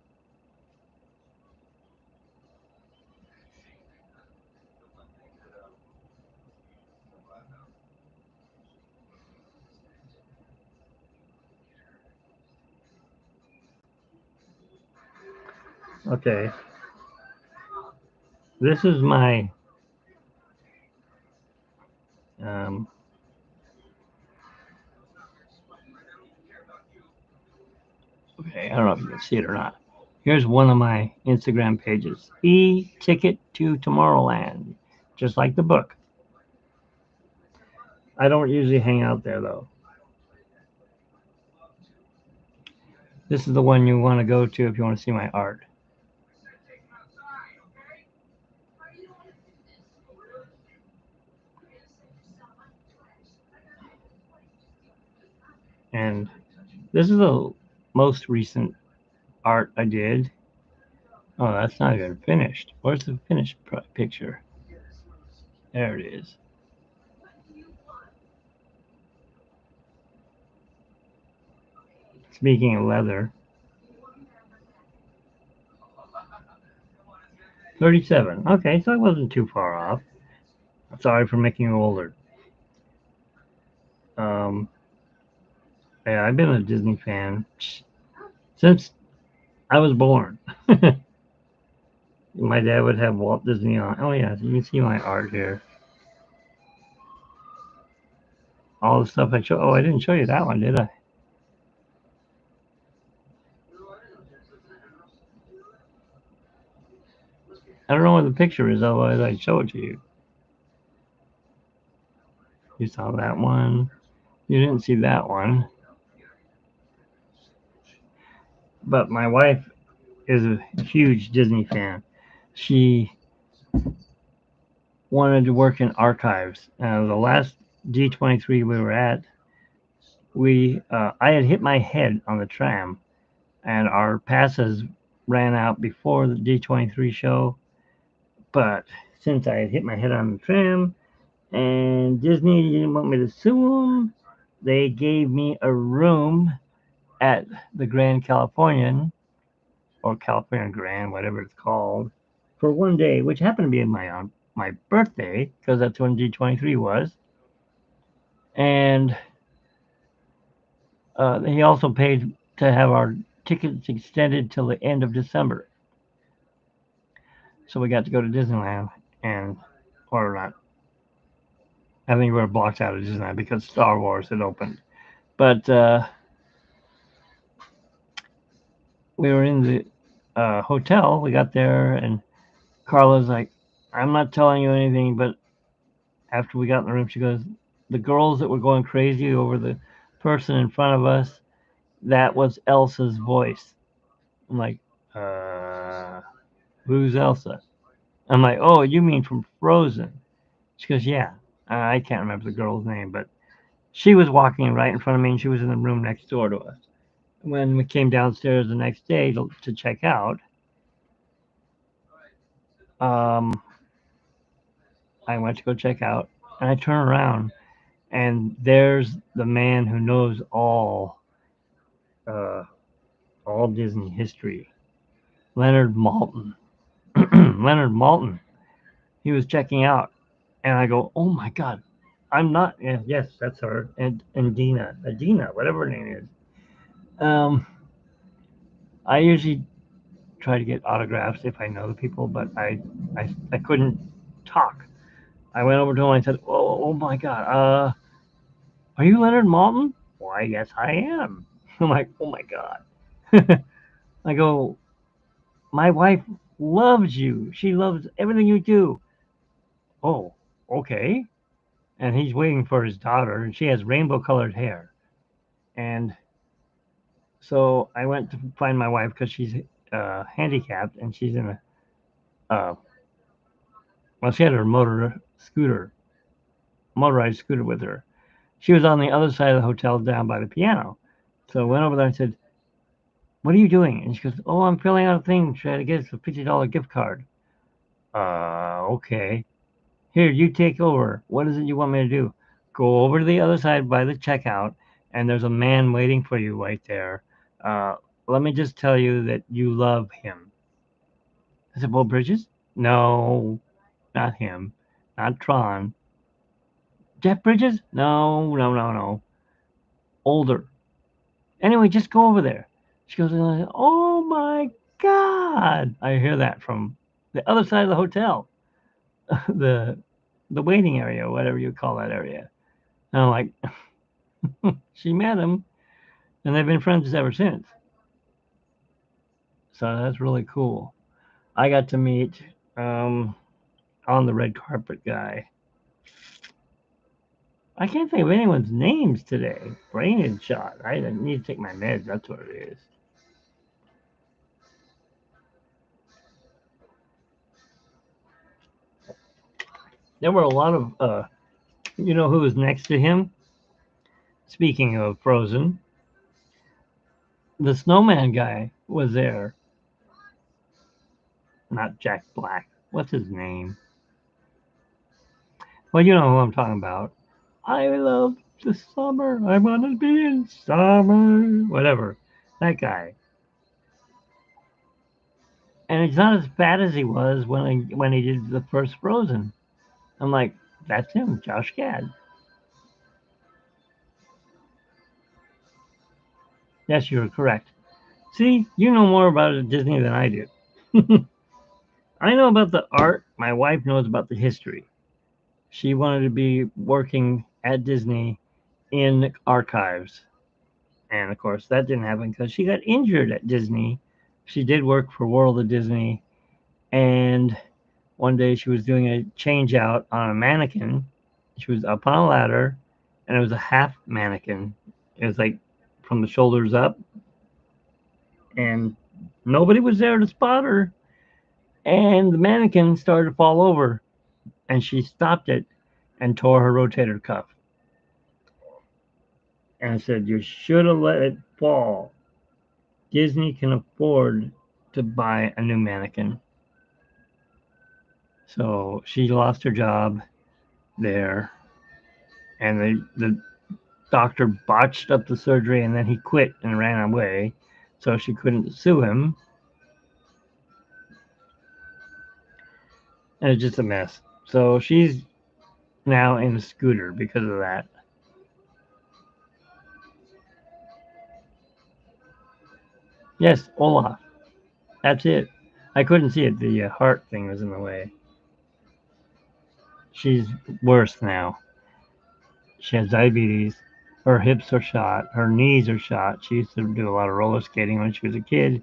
Okay. This is my um, okay, I don't know if you can see it or not. Here's one of my Instagram pages. Ticket to Tomorrowland. Just like the book. I don't usually hang out there though. This is the one you want to go to if you want to see my art. And this is the most recent art I did. Oh, that's not even finished. Where's the finished picture? There it is. Speaking of leather, 37. Okay, so I wasn't too far off. Sorry for making you older. Um, yeah, I've been a Disney fan since I was born. My dad would have Walt Disney on. Oh yeah, you can see my art here. All the stuff I show. Oh, I didn't show you that one, did I? I don't know what the picture is. Otherwise, I'd show it to you. You saw that one. You didn't see that one. But my wife is a huge Disney fan. She wanted to work in archives. The last D23 we were at, I had hit my head on the tram, and our passes ran out before the D23 show. But since I had hit my head on the tram, and Disney didn't want me to sue them, they gave me a room at the Grand Californian, or California Grand, whatever it's called, for one day, which happened to be my birthday, because that's when D23 was. And he also paid to have our tickets extended till the end of December. So we got to go to Disneyland, and or not. I think we were blocked out of Disneyland because Star Wars had opened. But we were in the hotel. We got there, and Carla's like, I'm not telling you anything, but after we got in the room, she goes, the girls that were going crazy over the person in front of us, that was Elsa's voice. I'm like, who's Elsa? I'm like, oh, you mean from Frozen? She goes, yeah. I can't remember the girl's name, but she was walking right in front of me, and she was in the room next door to us. When we came downstairs the next day to check out, um, I went to go check out, and I turn around, and there's the man who knows uh, all Disney history, Leonard Maltin. Leonard Maltin. He was checking out, and I go, oh my God, I'm not. Yes, that's her, and Adina, whatever her name is. Um, I usually try to get autographs if I know the people, but I couldn't talk. I went over to him and I said, oh my God, are you Leonard Maltin? Why, yes, I am. I'm like, oh my God. I go, my wife loves you. She loves everything you do. Oh, okay. And he's waiting for his daughter, and she has rainbow colored hair. And so I went to find my wife because she's handicapped and she's in a, well, she had her motorized scooter with her. She was on the other side of the hotel down by the piano. So I went over there and said, what are you doing? And she goes, oh, I'm filling out a thing, trying to get us a $50 gift card. Okay. Here, you take over. What is it you want me to do? Go over to the other side by the checkout, and there's a man waiting for you right there. Uh, Let me just tell you that you love him. I said, Well, Bridges? No, not him. Not Tron. Jeff Bridges? No, no, no, no. Older. Anyway, just go over there. She goes, oh my God. I hear that from the other side of the hotel, the the waiting area, whatever you call that area. And I'm like, she met him, and they've been friends ever since. So that's really cool. I got to meet on the red carpet guy. I can't think of anyone's names today. Brain is shot. I need to take my meds. That's what it is. There were a lot of, you know, who was next to him? Speaking of Frozen, the snowman guy was there. Not Jack Black. What's his name? Well, you know who I'm talking about. I love the summer. I want to be in summer. Whatever. That guy. And he's not as fat as he was when he did the first Frozen. I'm like, that's him, Josh Gad. Yes, you're correct. See, you know more about Disney than I do. I know about the art. My wife knows about the history. She wanted to be working at Disney in archives. And of course, that didn't happen because she got injured at Disney. She did work for World of Disney. And one day she was doing a change out on a mannequin. She was up on a ladder, and it was a half mannequin. It was like from the shoulders up. And nobody was there to spot her. And the mannequin started to fall over, and she stopped it and tore her rotator cuff. And I said, you should have let it fall. Disney can afford to buy a new mannequin. So she lost her job there, and the doctor botched up the surgery, and then he quit and ran away, so she couldn't sue him. And it's just a mess. So she's now in a scooter because of that. Yes, Olaf. That's it. I couldn't see it. The heart thing was in the way. She's worse now. She has diabetes. Her hips are shot. Her knees are shot. She used to do a lot of roller skating when she was a kid,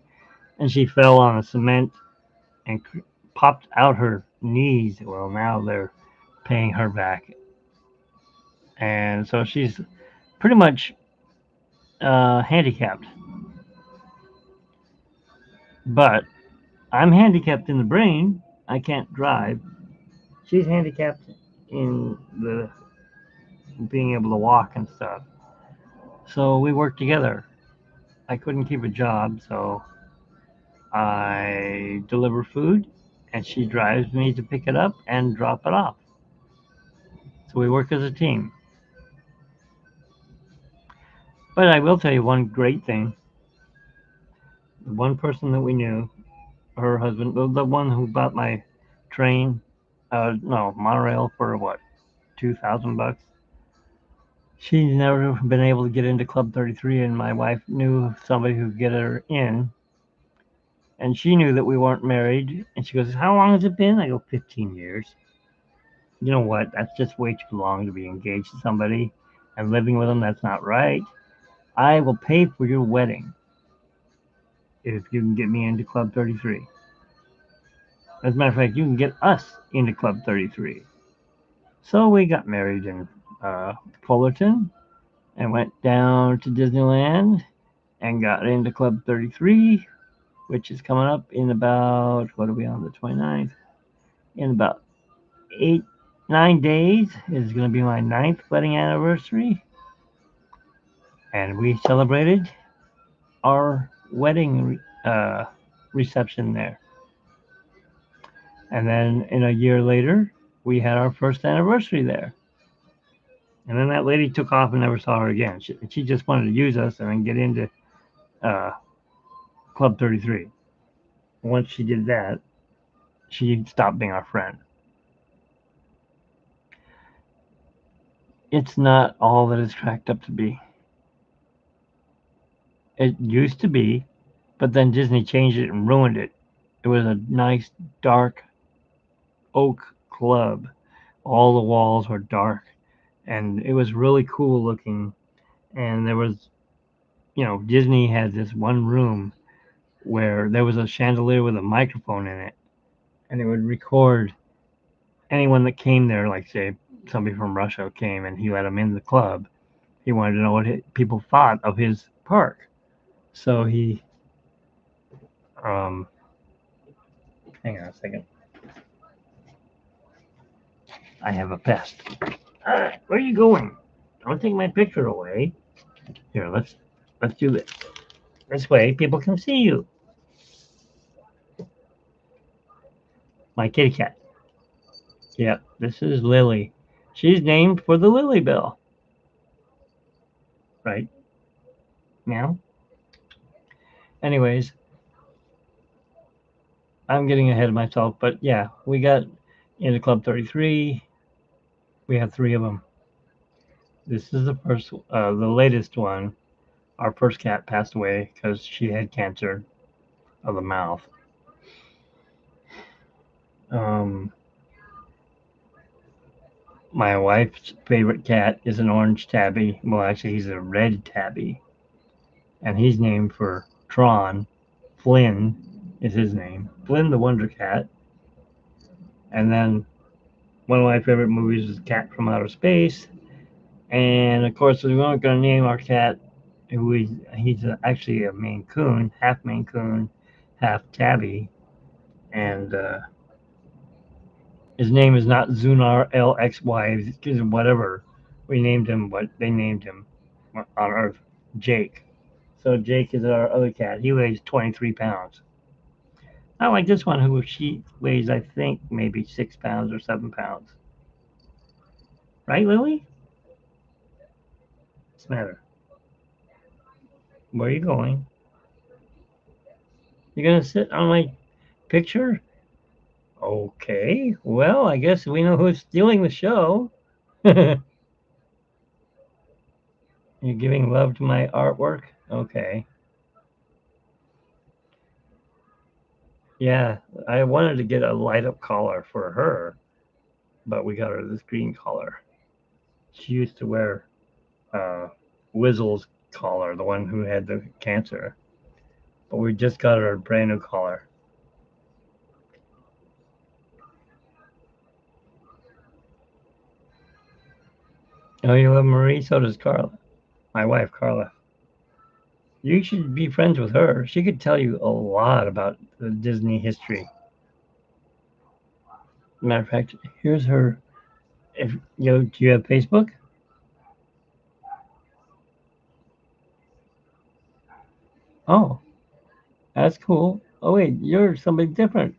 and she fell on the cement and popped out her knees. Well, now they're paying her back, and so she's pretty much handicapped. But I'm handicapped in the brain. I can't drive. She's handicapped in the being able to walk and stuff. So we work together. I couldn't keep a job, so I deliver food, and she drives me to pick it up and drop it off. So we work as a team. But I will tell you one great thing. The one person that we knew, her husband, the one who bought my train, no, monorail for what, 2,000 bucks. She's never been able to get into Club 33, and my wife knew somebody who could get her in. And she knew that we weren't married. And she goes, "How long has it been?" I go, 15 years. You know what? That's just way too long to be engaged to somebody and living with them. That's not right. I will pay for your wedding if you can get me into Club 33. As a matter of fact, you can get us into Club 33. So we got married in Fullerton and went down to Disneyland and got into Club 33, which is coming up in about, what are we on, the 29th? In about 9 days is going to be my 9th wedding anniversary. And we celebrated our wedding reception there. And then in a year later, we had our first anniversary there. And then that lady took off and never saw her again. She just wanted to use us and then get into uh, Club 33. Once she did that, she stopped being our friend. It's not all that it's cracked up to be. It used to be, but then Disney changed it and ruined it. It was a nice, dark oak club. All the walls were dark, and it was really cool looking. And there was, Disney had this one room where there was a chandelier with a microphone in it, and it would record anyone that came there, like say somebody from Russia came and he let them in the club. He wanted to know what people thought of his park. So he, um, hang on a second. I have a pest. Where are you going? Don't take my picture away. Here, let's do this. This way, people can see you. My kitty cat. Yep, this is Lily. She's named for the Lily Bell. Right? Meow. Anyways, I'm getting ahead of myself, but yeah, we got into Club 33. We have 3 of them. This is the latest one. Our first cat passed away because she had cancer of the mouth. Um, my wife's favorite cat is an orange tabby. Well, actually, he's a red tabby, and he's named for Tron. Flynn is his name. Flynn the Wonder Cat. And then one of my favorite movies is Cat from Outer Space. And of course, we weren't going to name our cat, he's actually a Maine Coon, half tabby. And his name is not Zunar LXY, because whatever. We named him what they named him on Earth, Jake. So Jake is our other cat. He weighs 23 pounds. Not like this one, she weighs, I think, maybe 6 pounds or 7 pounds. Right, Lily? What's the matter? Where are you going? You're going to sit on my picture? Okay. Well, I guess we know who's stealing the show. You're giving love to my artwork? Okay. Yeah, I wanted to get a light up collar for her, but we got her this green collar. She used to wear uh, Wizzle's collar, the one who had the cancer. but we just got our brand new collar. Oh, you love Marie? So does Carla. My wife, Carla. You should be friends with her. She could tell you a lot about the Disney history. Matter of fact, here's her. If do you have Facebook? Oh, that's cool. Oh wait, you're somebody different.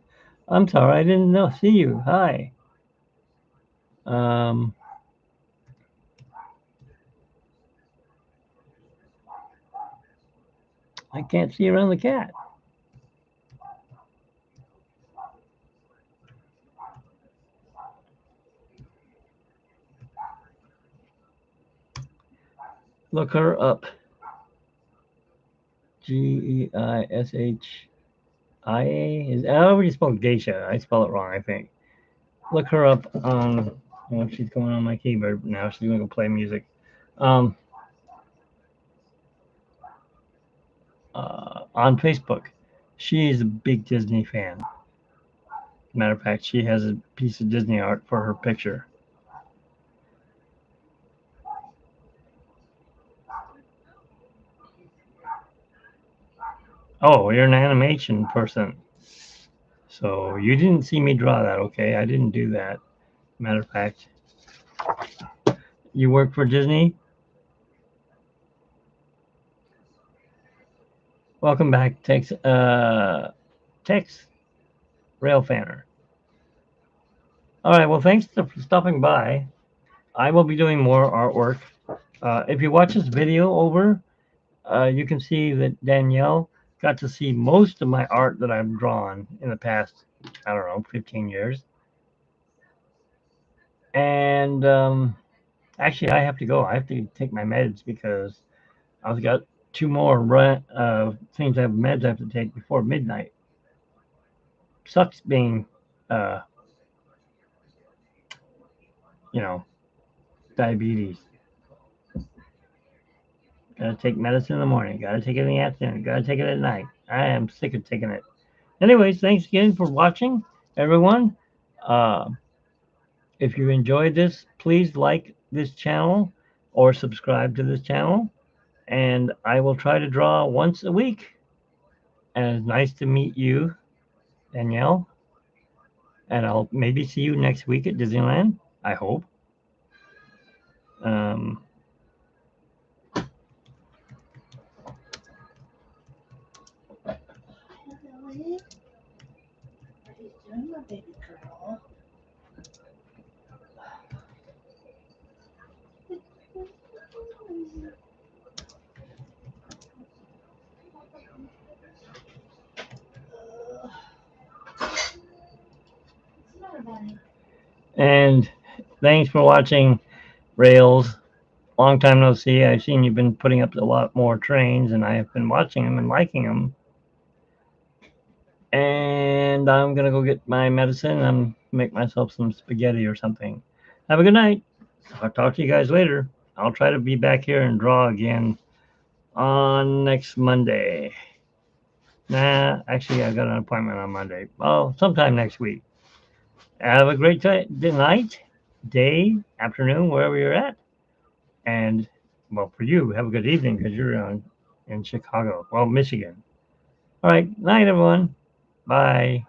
I'm sorry, I didn't know. See you. Hi. Um, I can't see around the cat. Look her up. Geishia. Is I already spelled geisha. I spell it wrong, I think. Look her up on. Well, she's going on my keyboard now. She's gonna go play music. Um, on Facebook. She is a big Disney fan. Matter of fact, she has a piece of Disney art for her picture. Oh, you're an animation person. So you didn't see me draw that, okay? I didn't do that. Matter of fact, you work for Disney? Welcome back, Tex Rail Fanner. All right, well, thanks for stopping by. I will be doing more artwork. If you watch this video over, you can see that Danielle got to see most of my art that I've drawn in the past, I don't know, 15 years. And actually, I have to go. I have to take my meds because I've got two more things I have meds I have to take before midnight. Sucks being, uh, you know, diabetes. Gotta take medicine in the morning. Gotta take it in the afternoon. Gotta take it at night. I am sick of taking it. Anyways, thanks again for watching, everyone. Uh, if you enjoyed this, please like this channel or subscribe to this channel. And I will try to draw once a week. And it's nice to meet you, Danielle. And I'll maybe see you next week at Disneyland. I hope. Um, Really? What are you doing, my baby girl? What's the matter, buddy? and thanks for watching, Rails. Long time no see. I've seen you've been putting up a lot more trains, and I have been watching them and liking them. And I'm gonna go get my medicine and make myself some spaghetti or something. Have a good night. I'll talk to you guys later. I'll try to be back here and draw again on next Monday. Nah, actually, I got an appointment on Monday. Well, sometime next week. Have a great night, day, afternoon, wherever you're at. And, well, for you, have a good evening because you're in Chicago. Well, Michigan. All right. Night, everyone. Bye.